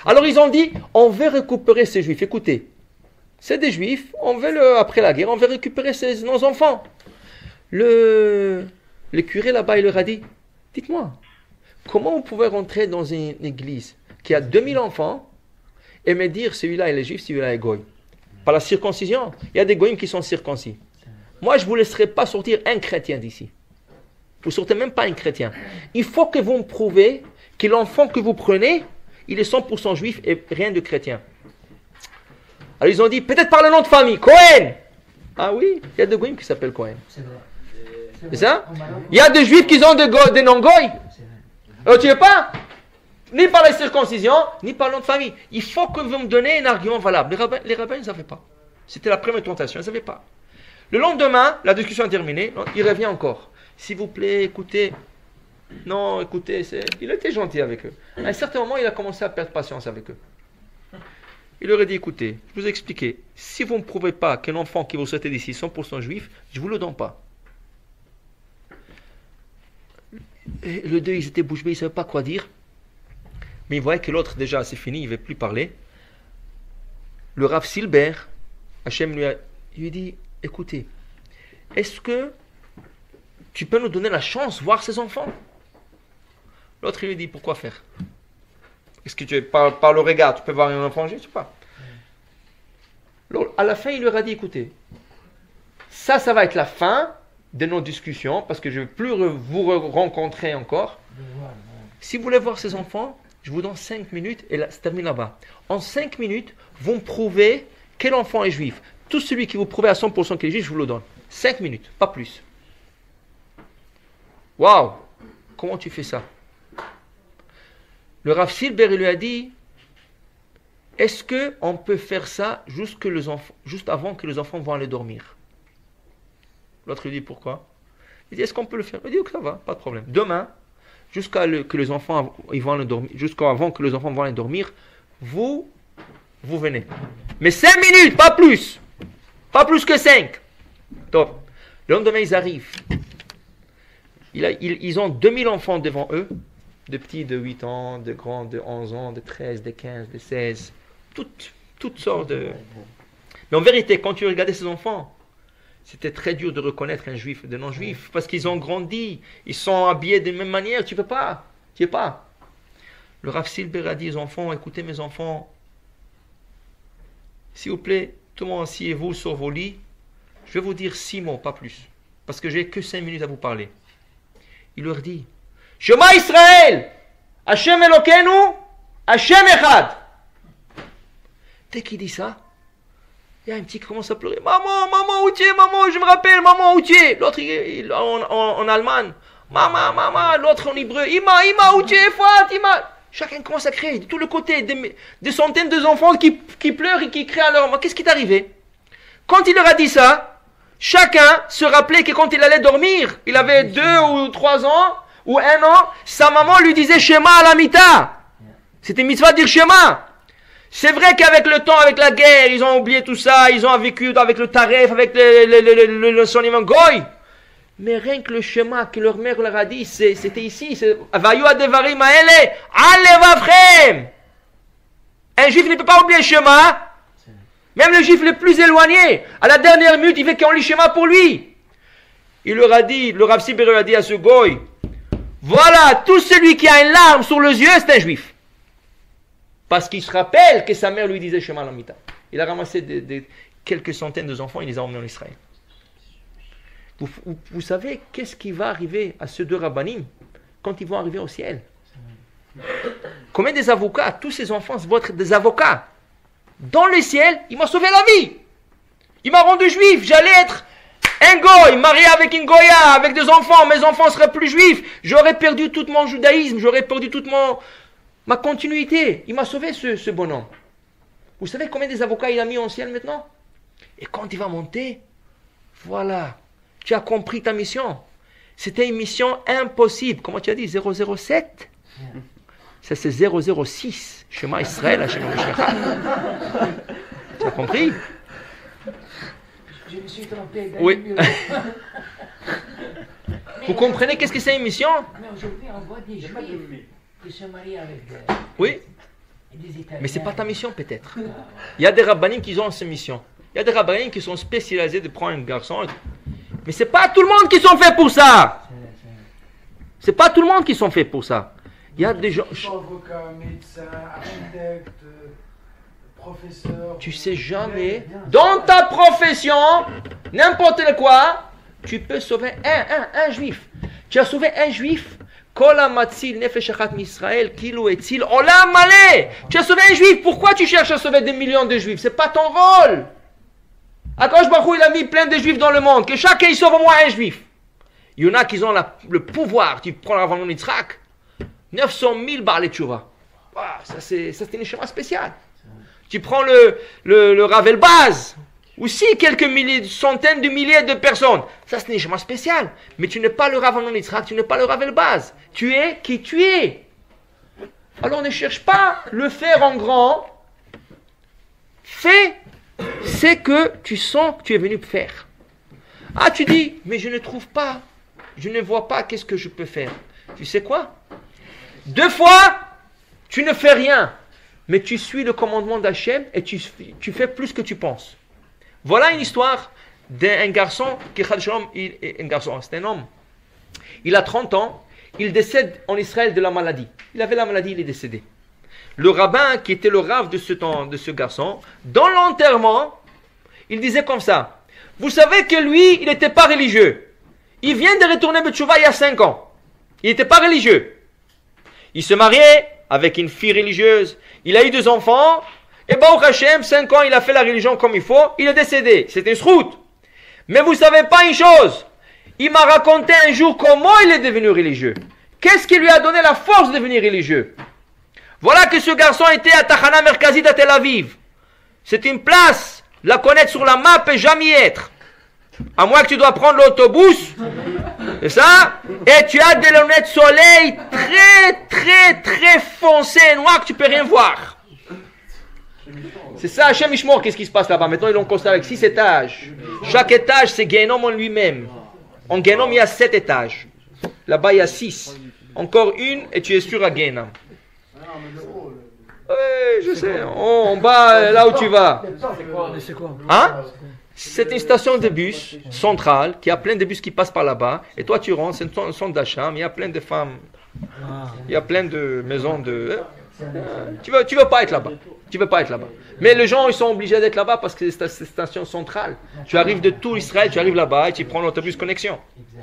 Alors ils ont dit, on veut récupérer ces juifs. Écoutez, c'est des juifs, après la guerre, on veut récupérer nos enfants. Le curé là-bas, il leur a dit, dites-moi, comment vous pouvez rentrer dans une église qui a 2000 enfants et me dire, celui-là il est juif, celui-là est goy? Par la circoncision, il y a des goyim qui sont circoncis. Moi, je ne vous laisserai pas sortir un chrétien d'ici. Vous ne sortez même pas un chrétien. Il faut que vous me prouvez que l'enfant que vous prenez, il est 100% juif et rien de chrétien. Alors ils ont dit, peut-être par le nom de famille, Cohen. Ah oui, il y a des goyim qui s'appellent Cohen. C'est ça? Il y a des juifs qui ont des noms goy. Alors tu ne veux pas? Ni par la circoncision, ni par le nom de famille. Il faut que vous me donniez un argument valable. Les rabbins, ils ne savaient pas. C'était la première tentation, ils ne savaient pas. Le lendemain, la discussion est terminée, il revient encore. S'il vous plaît, écoutez, Non, écoutez, il était gentil avec eux. À un certain moment, il a commencé à perdre patience avec eux. Il leur a dit, écoutez, je vous ai expliqué, si vous ne me prouvez pas qu'un enfant qui vous sortez d'ici 100% juif, je ne vous le donne pas. Et les deux, ils étaient bouche bée, ils ne savaient pas quoi dire. Mais ils voyaient que l'autre, déjà, c'est fini, il ne veut plus parler. Le Rav Silber, Hachem lui a dit, écoutez, est-ce que tu peux nous donner la chance de voir ces enfants? L'autre, il lui dit, pourquoi faire? Est-ce que par le regard, tu peux voir un enfant? Je ne sais pas. Alors, à la fin, il leur a dit, écoutez, ça va être la fin de nos discussions, parce que je ne veux plus vous rencontrer encore. Si vous voulez voir ces enfants, je vous donne 5 minutes, et là, ça termine là-bas. En 5 minutes, vous me prouvez quel enfant est juif. Tout celui qui vous prouve à 100% qu'il est juif, je vous le donne. 5 minutes, pas plus. Waouh! Comment tu fais ça? Le Rav Silber lui a dit, est-ce qu'on peut faire ça juste avant que les enfants vont aller dormir? L'autre lui dit, pourquoi? Il dit, est-ce qu'on peut le faire? Il dit, ok, ça va, pas de problème. Demain, que les enfants ils vont aller dormir, jusqu'avant que les enfants vont aller dormir, vous venez. Mais 5 minutes, pas plus. Pas plus que 5. Top. Le lendemain, ils arrivent. Ils ont 2000 enfants devant eux. De petits de 8 ans, de grands de 11 ans, de 13, de 15, de 16. Toutes sortes de... Mais en vérité, quand tu regardais ces enfants, c'était très dur de reconnaître un juif de non-juif. Parce qu'ils ont grandi. Ils sont habillés de la même manière. Tu ne peux pas. Tu ne peux pas. Le Rav Silber a dit aux enfants, écoutez mes enfants, s'il vous plaît, tout le monde asseyez-vous sur vos lits. Je vais vous dire 6 mots, pas plus. Parce que j'ai que 5 minutes à vous parler. Il leur dit, Shema Israël, Hashem Elokeinu, Hashem Echad. Dès qu'il dit ça, il y a un petit qui commence à pleurer. Maman, où tu es, maman, je me rappelle, maman, où tu es? L'autre, en allemand. Maman, l'autre en hébreu. Ima, où tu es, Fatima? Chacun commence à crier de tous les côtés, des centaines d'enfants qui pleurent et qui crient à leur maman. Qu'est-ce qui est arrivé? Quand il leur a dit ça, chacun se rappelait que quand il allait dormir, il avait 2 ou 3 ans, ou 1 an, sa maman lui disait Shema à la mita. C'était mitzvah de dire Shema. C'est vrai qu'avec le temps, avec la guerre, ils ont oublié tout ça, ils ont vécu avec le taref, avec l'enseignement goy. Mais rien que le Shema que leur mère leur a dit, c'était ici. Avayu adevarim aele, alevavchem. Un juif ne peut pas oublier le Shema. Même le juif le plus éloigné, à la dernière minute, il veut qu'on lit Shema pour lui. Il leur a dit, le Rav Silber a dit à ce goy, voilà, tout celui qui a une larme sur les yeux, c'est un juif. Parce qu'il se rappelle que sa mère lui disait Shema Lamita. Il a ramassé quelques centaines d'enfants, il les a emmenés en Israël. Vous savez qu'est-ce qui va arriver à ces 2 rabbanim quand ils vont arriver au ciel? Combien des avocats, tous ces enfants vont être des avocats. Dans le ciel, il m'a sauvé la vie. Il m'a rendu juif. J'allais être un goy, marié avec une goya, avec des enfants. Mes enfants seraient plus juifs. J'aurais perdu tout mon judaïsme. J'aurais perdu toute ma continuité. Il m'a sauvé ce bonhomme. Vous savez combien des avocats il a mis en ciel maintenant? Et quand il va monter, voilà, tu as compris ta mission. C'était une mission impossible. Comment tu as dit? 007? Ça c'est 006. Shema Israël, Hashem Elokeinu. Tu as compris? Je me suis trompé. Oui. Vous comprenez qu'est-ce que c'est une mission? Mais aujourd'hui, on voit des juifs qui se marient avec oui. des Italiens. Mais c'est pas ta mission peut-être. Il y a des rabbinim qui ont cette mission. Il y a des rabbinim qui sont spécialisés de prendre un garçon. Mais c'est pas tout le monde qui sont faits pour ça. C'est pas tout le monde qui sont faits pour ça. Il y a des gens... Avocat, médecin, architecte, professeur... Tu sais jamais, dans ta profession, n'importe quoi, tu peux sauver un juif. Tu as sauvé un juif. Tu as sauvé un juif. Pourquoi tu cherches à sauver des millions de juifs? C'est pas ton rôle. Akadosh Baruch Hu, il a mis plein de juifs dans le monde. Que chacun il sauve au moins un juif. Il y en a qui ont le pouvoir. Tu prends l'Avon Yitzhak. 900 000 Baalei Tshuva. Ça c'est une schéma spécial. Tu prends le Rav Elbaz Ou si quelques milliers, centaines de milliers de personnes. Ça, c'est un neshama spécial. Mais tu n'es pas le Rav Amnon Yitzhak, tu n'es pas le Rav Elbaz. Tu es qui tu es. Alors ne cherche pas le faire en grand. Fais ce que tu sens que tu es venu faire. Ah, tu dis, mais je ne trouve pas. Je ne vois pas qu'est-ce que je peux faire. Tu sais quoi? 2 fois, tu ne fais rien. Mais tu suis le commandement d'Hachem et tu fais plus que tu penses. Voilà une histoire d'un garçon qui un garçon, c'est un homme. Il a 30 ans, il décède en Israël de la maladie. Il avait la maladie, il est décédé. Le rabbin qui était le rav de ce garçon, dans l'enterrement, il disait comme ça. Vous savez que lui, il n'était pas religieux. Il vient de retourner Betchouva il y a 5 ans. Il n'était pas religieux. Il se mariait avec une fille religieuse. Il a eu 2 enfants. Et Baruch Hashem, 5 ans, il a fait la religion comme il faut. Il est décédé. C'était une sroute. Mais vous ne savez pas une chose. Il m'a raconté un jour comment il est devenu religieux. Qu'est-ce qui lui a donné la force de devenir religieux? Voilà que ce garçon était à Tachana Merkazit à Tel Aviv. C'est une place. La connaître sur la map et jamais y être. À moins que tu dois prendre l'autobus. C'est ça? Et tu as des lunettes soleil très foncées et noires que tu ne peux rien voir. C'est ça, Hachem Ishmor, qu'est-ce qui se passe là-bas? Maintenant, ils l'ont construit avec 6 étages. Chaque étage, c'est Gehenom en lui-même. En Gehenom, il y a 7 étages. Là-bas, il y a 6. Encore une, et tu es sûr à Gehenom. Oui, je sais. En bas, là où tu vas. C'est quoi? Hein? C'est une station de bus centrale qui a plein de bus qui passent par là-bas. Et toi, tu rentres, c'est un centre d'achat, mais il y a plein de femmes. Il y a plein de maisons de... Tu veux pas être là-bas. Tu veux pas être là-bas. Mais les gens, ils sont obligés d'être là-bas parce que c'est une station centrale. Tu arrives de tout Israël, tu arrives là-bas et tu prends l'autobus connexion.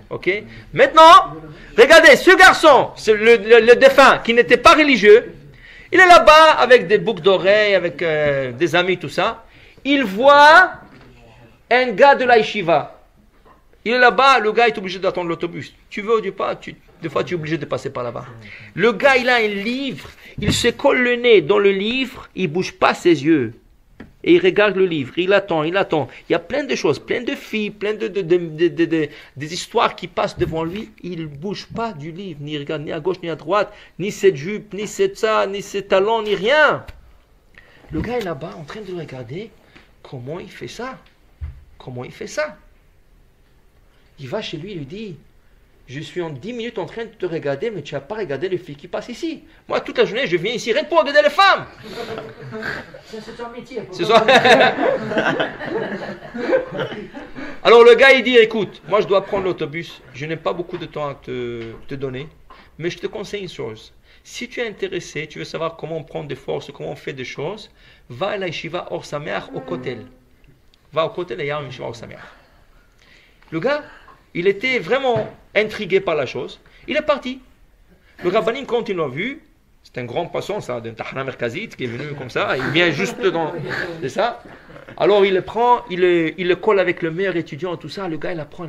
Ok? Maintenant, regardez, ce garçon, le défunt qui n'était pas religieux, il est là-bas avec des boucles d'oreilles, avec des amis, tout ça. Il voit un gars de la yeshiva. Il est là-bas, le gars est obligé d'attendre l'autobus. Tu veux ou pas, des fois tu es obligé de passer par là-bas. Le gars, il a un livre, il se colle le nez dans le livre, il ne bouge pas ses yeux. Et il regarde le livre, il attend. Il y a plein de choses, plein de filles, plein des histoires qui passent devant lui. Il ne bouge pas du livre, ni regarde ni à gauche ni à droite, ni cette jupe, ni cette ça, ni ces talons, ni rien. Le gars est là-bas en train de le regarder. Comment il fait ça? Comment il fait ça? Il va chez lui, il lui dit, je suis en 10 minutes en train de te regarder, mais tu n'as pas regardé les filles qui passent ici. Moi, toute la journée, je viens ici rien que pour regarder les femmes. C'est ton métier. C'est ça. Alors le gars, il dit, écoute, moi je dois prendre l'autobus, je n'ai pas beaucoup de temps à te donner, mais je te conseille une chose. Si tu es intéressé, tu veux savoir comment on prend des forces, comment on fait des choses, va à la yeshiva Or Sameach au Kotel. Va au Kotel et il y a une yeshiva Or Sameach. Le gars, il était vraiment intrigué par la chose. Il est parti. Le rabbanim, quand il l'a vu, c'est un grand poisson, ça, d'un Tahana Merkazit qui est venu comme ça. Il vient juste dans. C'est ça. Alors il le prend, il le colle avec le meilleur étudiant, tout ça. Le gars, il apprend.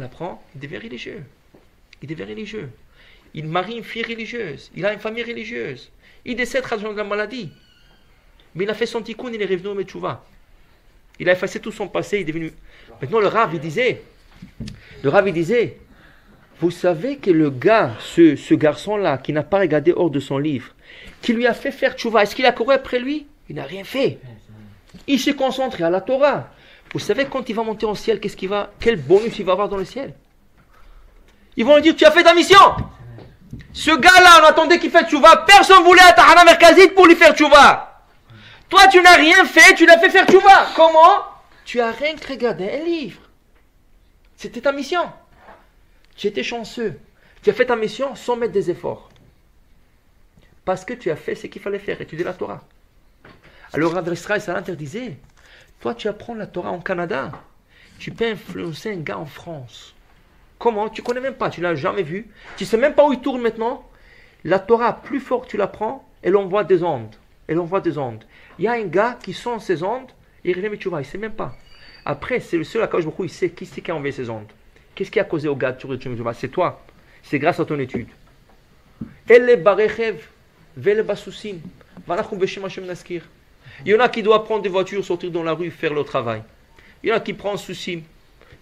Il devient religieux. Il marie une fille religieuse. Il a une famille religieuse. Il décède à cause de la maladie. Mais il a fait son tikkun, il est revenu au Metchouva. Il a effacé tout son passé, il est devenu. Maintenant, le Rav, il disait, vous savez que le gars, ce garçon-là, qui n'a pas regardé hors de son livre, qui lui a fait faire tchouva, est-ce qu'il a couru après lui? Il n'a rien fait. Il s'est concentré à la Torah. Vous savez, quand il va monter au ciel, quel bonus il va avoir dans le ciel? Ils vont lui dire, tu as fait ta mission. Ce gars-là, on attendait qu'il fasse tchouva. Personne ne voulait à Tahana Merkazit pour lui faire tchouva. Toi, tu n'as rien fait, tu l'as fait faire tchouva. Comment? Tu as rien que regardé un livre. C'était ta mission. Tu étais chanceux. Tu as fait ta mission sans mettre des efforts. Parce que tu as fait ce qu'il fallait faire, étudier la Torah. Alors Rav Israël, ça l'interdisait. Toi, tu apprends la Torah en Canada. Tu peux influencer un gars en France. Comment? Tu ne connais même pas, tu ne l'as jamais vu. Tu ne sais même pas où il tourne maintenant. La Torah, plus fort que tu l'apprends, elle envoie des ondes. Il y a un gars qui sent ces ondes, il revient mais tu vois, il ne sait même pas. Après, c'est le seul à Kadosh Baruch Hu, il sait qui c'est qui a envoyé ces ondes. Qu'est-ce qui a causé au gars de c'est toi. C'est grâce à ton étude. Il y en a qui doivent prendre des voitures, sortir dans la rue, faire leur travail. Il y en a qui prennent souci.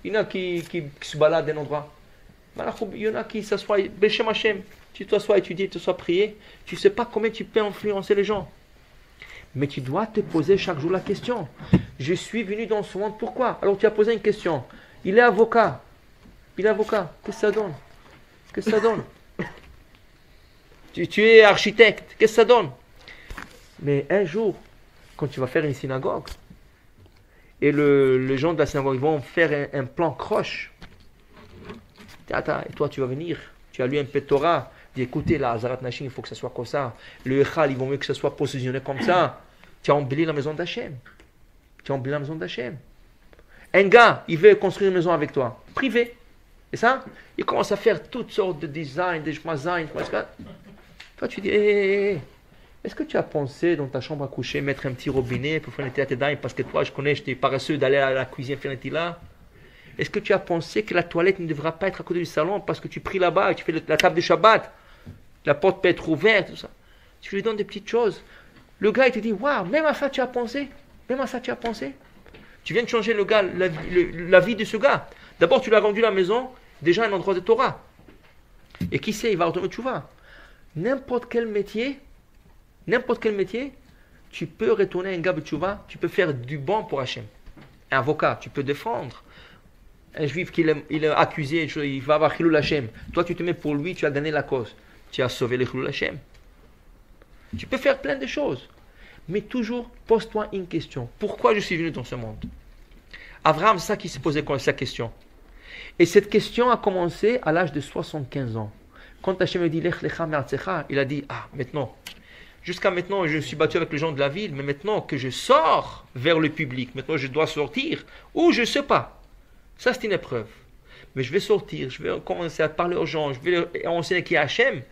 Il y en a qui se baladent d'un endroit. Il y en a qui s'assoient. Beshem Hashem. Tu t'assois étudier, tu t'assois prier. Tu ne sais pas combien tu peux influencer les gens. Mais tu dois te poser chaque jour la question. Je suis venu dans ce monde, pourquoi? Alors tu as posé une question. Il est avocat. Il est avocat. Qu'est-ce que ça donne? Qu'est-ce que ça donne? Tu es architecte. Qu'est-ce que ça donne? Mais un jour, quand tu vas faire une synagogue, et les gens de la synagogue vont faire un plan croche. Attends, et toi tu vas venir, tu as lu un peu de Torah, dis écoutez, la Hazarat Nashim, il faut que ça soit comme ça. Le Echal, il vaut mieux que ça soit positionné comme ça. Tu as embelli la maison d'Hachem. Tu as embelli la maison d'Hachem. Un gars, il veut construire une maison avec toi, privé. Et ça, il commence à faire toutes sortes de designs, des schmazines. Toi tu dis, est-ce que tu as pensé dans ta chambre à coucher mettre un petit robinet pour faire une tête d'ail parce que toi, je connais, j'étais paresseux d'aller à la cuisine faire un petit là? Est-ce que tu as pensé que la toilette ne devra pas être à côté du salon parce que tu pries là-bas et tu fais la table de Shabbat? La porte peut être ouverte, tout ça. Tu lui donnes des petites choses. Le gars, il te dit, waouh, même à ça tu as pensé? Même à ça tu as pensé? Tu viens de changer le gars, la vie de ce gars. D'abord, tu l'as rendu la maison, déjà un endroit de Torah. Et qui sait, il va retourner, tu vois. N'importe quel métier, tu peux retourner un gars de tchouva, tu peux faire du bon pour Hachem. Un avocat, tu peux défendre. Un juif qui il est accusé, il va avoir Chilul Hachem. Toi, tu te mets pour lui, tu as gagné la cause. Tu as sauvé le Chilul Hachem. Tu peux faire plein de choses. Mais toujours, pose-toi une question. Pourquoi je suis venu dans ce monde? Abraham, c'est ça qui s'est posé sa question. Et cette question a commencé à l'âge de 75 ans. Quand Hachem lui dit, Lech lecha me'artzecha, il a dit, maintenant, jusqu'à maintenant, je suis battu avec les gens de la ville, mais maintenant que je sors vers le public, maintenant je dois sortir, ou je ne sais pas. Ça, c'est une épreuve. Mais je vais sortir, je vais commencer à parler aux gens, je vais leur enseigner qui est Hachem.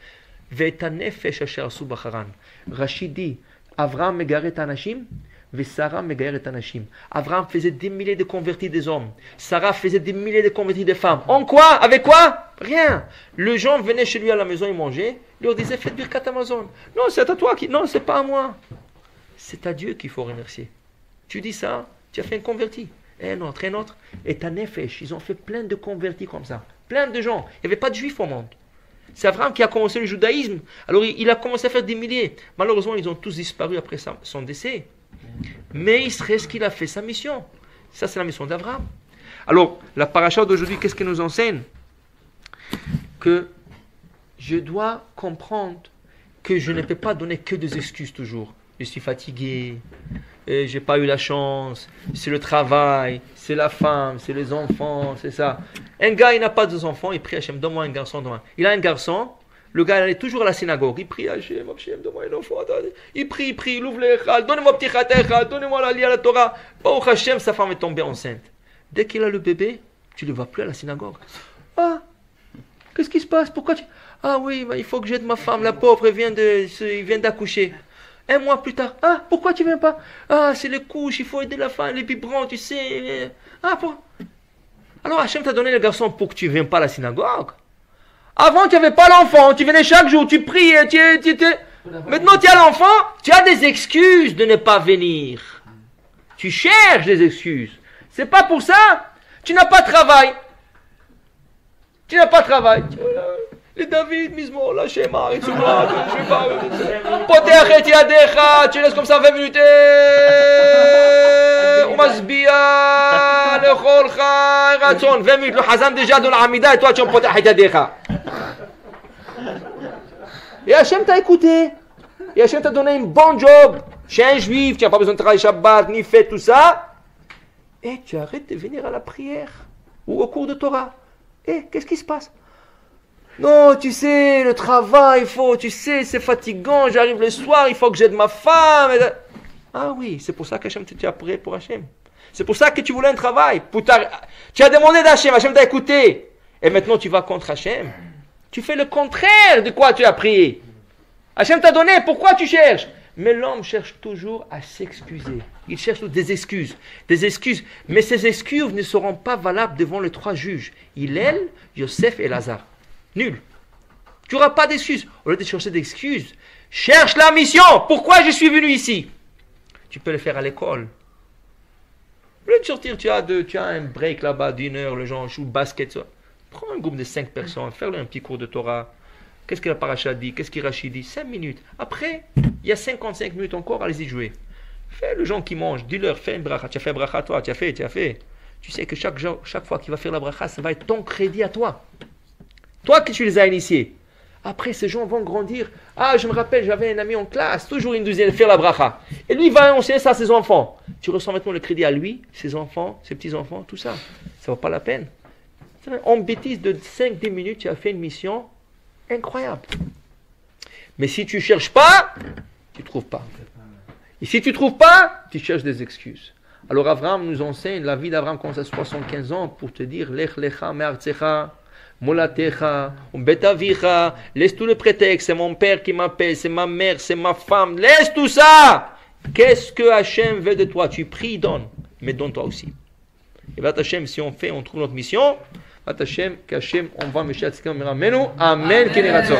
Rachid dit, Avraham megaret anashim, ve Sarah megaret anashim. Avraham faisait des milliers de convertis des hommes. Sarah faisait des milliers de convertis des femmes. En quoi? Avec quoi? Rien. Les gens venaient chez lui à la maison, ils mangeaient. Il leur disait, faites Birkat Amazon. Non, c'est à toi qui... Non, c'est pas à moi. C'est à Dieu qu'il faut remercier. Tu dis ça, tu as fait un converti. Et un autre. Et ta nefesh, ils ont fait plein de convertis comme ça. Plein de gens. Il n'y avait pas de juifs au monde. C'est Abraham qui a commencé le judaïsme. Alors il a commencé à faire des milliers. Malheureusement, ils ont tous disparu après son décès. Mais il reste qu'il a fait sa mission. Ça, c'est la mission d'Abraham. Alors, la paracha d'aujourd'hui, qu'est-ce qu'elle nous enseigne? Que je dois comprendre que je ne peux pas donner que des excuses toujours. Je suis fatigué, j'ai pas eu la chance, c'est le travail, c'est la femme, c'est les enfants, c'est ça. Un gars, il n'a pas deux enfants, il prie Hachem, donne-moi un garçon, donne-moi. Il a un garçon, le gars, il est toujours à la synagogue, il prie Hachem, donne-moi un enfant, il prie, il ouvre les chal, donnez-moi petit khatecha, donnez-moi la lia, la Torah. Bon, Hachem, sa femme est tombée enceinte. Dès qu'il a le bébé, tu ne le vois plus à la synagogue. Ah, qu'est-ce qui se passe? Pourquoi tu... Ah oui, il faut que j'aide ma femme, la pauvre, il vient d'accoucher. Un mois plus tard, pourquoi tu ne viens pas? C'est les couches, il faut aider la femme, les biberons, tu sais. Alors Hachem t'a donné le garçon pour que tu ne viennes pas à la synagogue. Avant, tu n'avais pas l'enfant, tu venais chaque jour, tu priais, Maintenant, tu as l'enfant, tu as des excuses de ne pas venir. Tu cherches des excuses. C'est pas pour ça. Tu n'as pas de travail. Les David, Mizmor, la Shema, et tout ça, je sais pas. Poter et yadecha, tu laisses comme ça 20 minutes. Umasbia, le Cholcha, Ratson, 20 minutes, le Hazan déjà dans l'Amida, et toi tu en poter et yadecha. Et Hachem t'a écouté. Et Hachem t'a donné un bon job. Chez un juif, tu n'as pas besoin de travailler Shabbat, ni fête, tout ça. Et tu arrêtes de venir à la prière ou au cours de Torah. Et qu'est-ce qui se passe? Non, tu sais, le travail, c'est fatigant, j'arrive le soir, il faut que j'aide ma femme. Ah oui, c'est pour ça qu'Hachem t'a appris pour Hachem. C'est pour ça que tu voulais un travail. Tu as demandé d'Hachem, Hachem t'a écouté. Et maintenant tu vas contre Hachem. Tu fais le contraire de quoi tu as prié. Hachem t'a donné, pourquoi tu cherches? Mais l'homme cherche toujours à s'excuser. Il cherche des excuses. Mais ces excuses ne seront pas valables devant les trois juges. Hillel, Yosef et Lazare. Nul. Tu n'auras pas d'excuses. Au lieu de chercher des excuses, cherche la mission. Pourquoi je suis venu ici? Tu peux le faire à l'école. Au lieu de sortir, tu as un break là-bas d'une heure, les gens jouent basket, ça. Prends un groupe de 5 personnes, fais-leur un petit cours de Torah. Qu'est-ce que la paracha dit? Qu'est-ce que Rashi dit? 5 minutes. Après, il y a 55 minutes encore, allez-y jouer. Fais les gens qui mangent, dis-leur, fais une bracha. Tu as fait bracha toi, tu as fait. Tu sais que chaque fois qu'il va faire la bracha, ça va être ton crédit à toi. Toi que tu les as initiés. Après, ces gens vont grandir. Ah, je me rappelle, j'avais un ami en classe, toujours il nous disait de faire la bracha. Et lui, il va enseigner ça à ses enfants. Tu ressens maintenant le crédit à lui, ses enfants, ses petits-enfants, tout ça. Ça ne vaut pas la peine. En bêtise de 5-10 minutes, tu as fait une mission incroyable. Mais si tu ne cherches pas, tu ne trouves pas. Et si tu ne trouves pas, tu cherches des excuses. Alors Abraham nous enseigne, la vie d'Abraham commence à 75 ans pour te dire Lech lecha me'artzecha, molatecha, betavicha, laisse tout le prétexte, c'est mon père qui m'appelle, c'est ma mère, c'est ma femme, laisse tout ça. Qu'est-ce que Hachem veut de toi? Tu pries, donne, mais donne toi aussi. Et va Hachem, si on trouve notre mission, va Hachem, qu'Hachem, on va Meshiach Tzidkenu Meramenu, Amen, Kene Ratzon.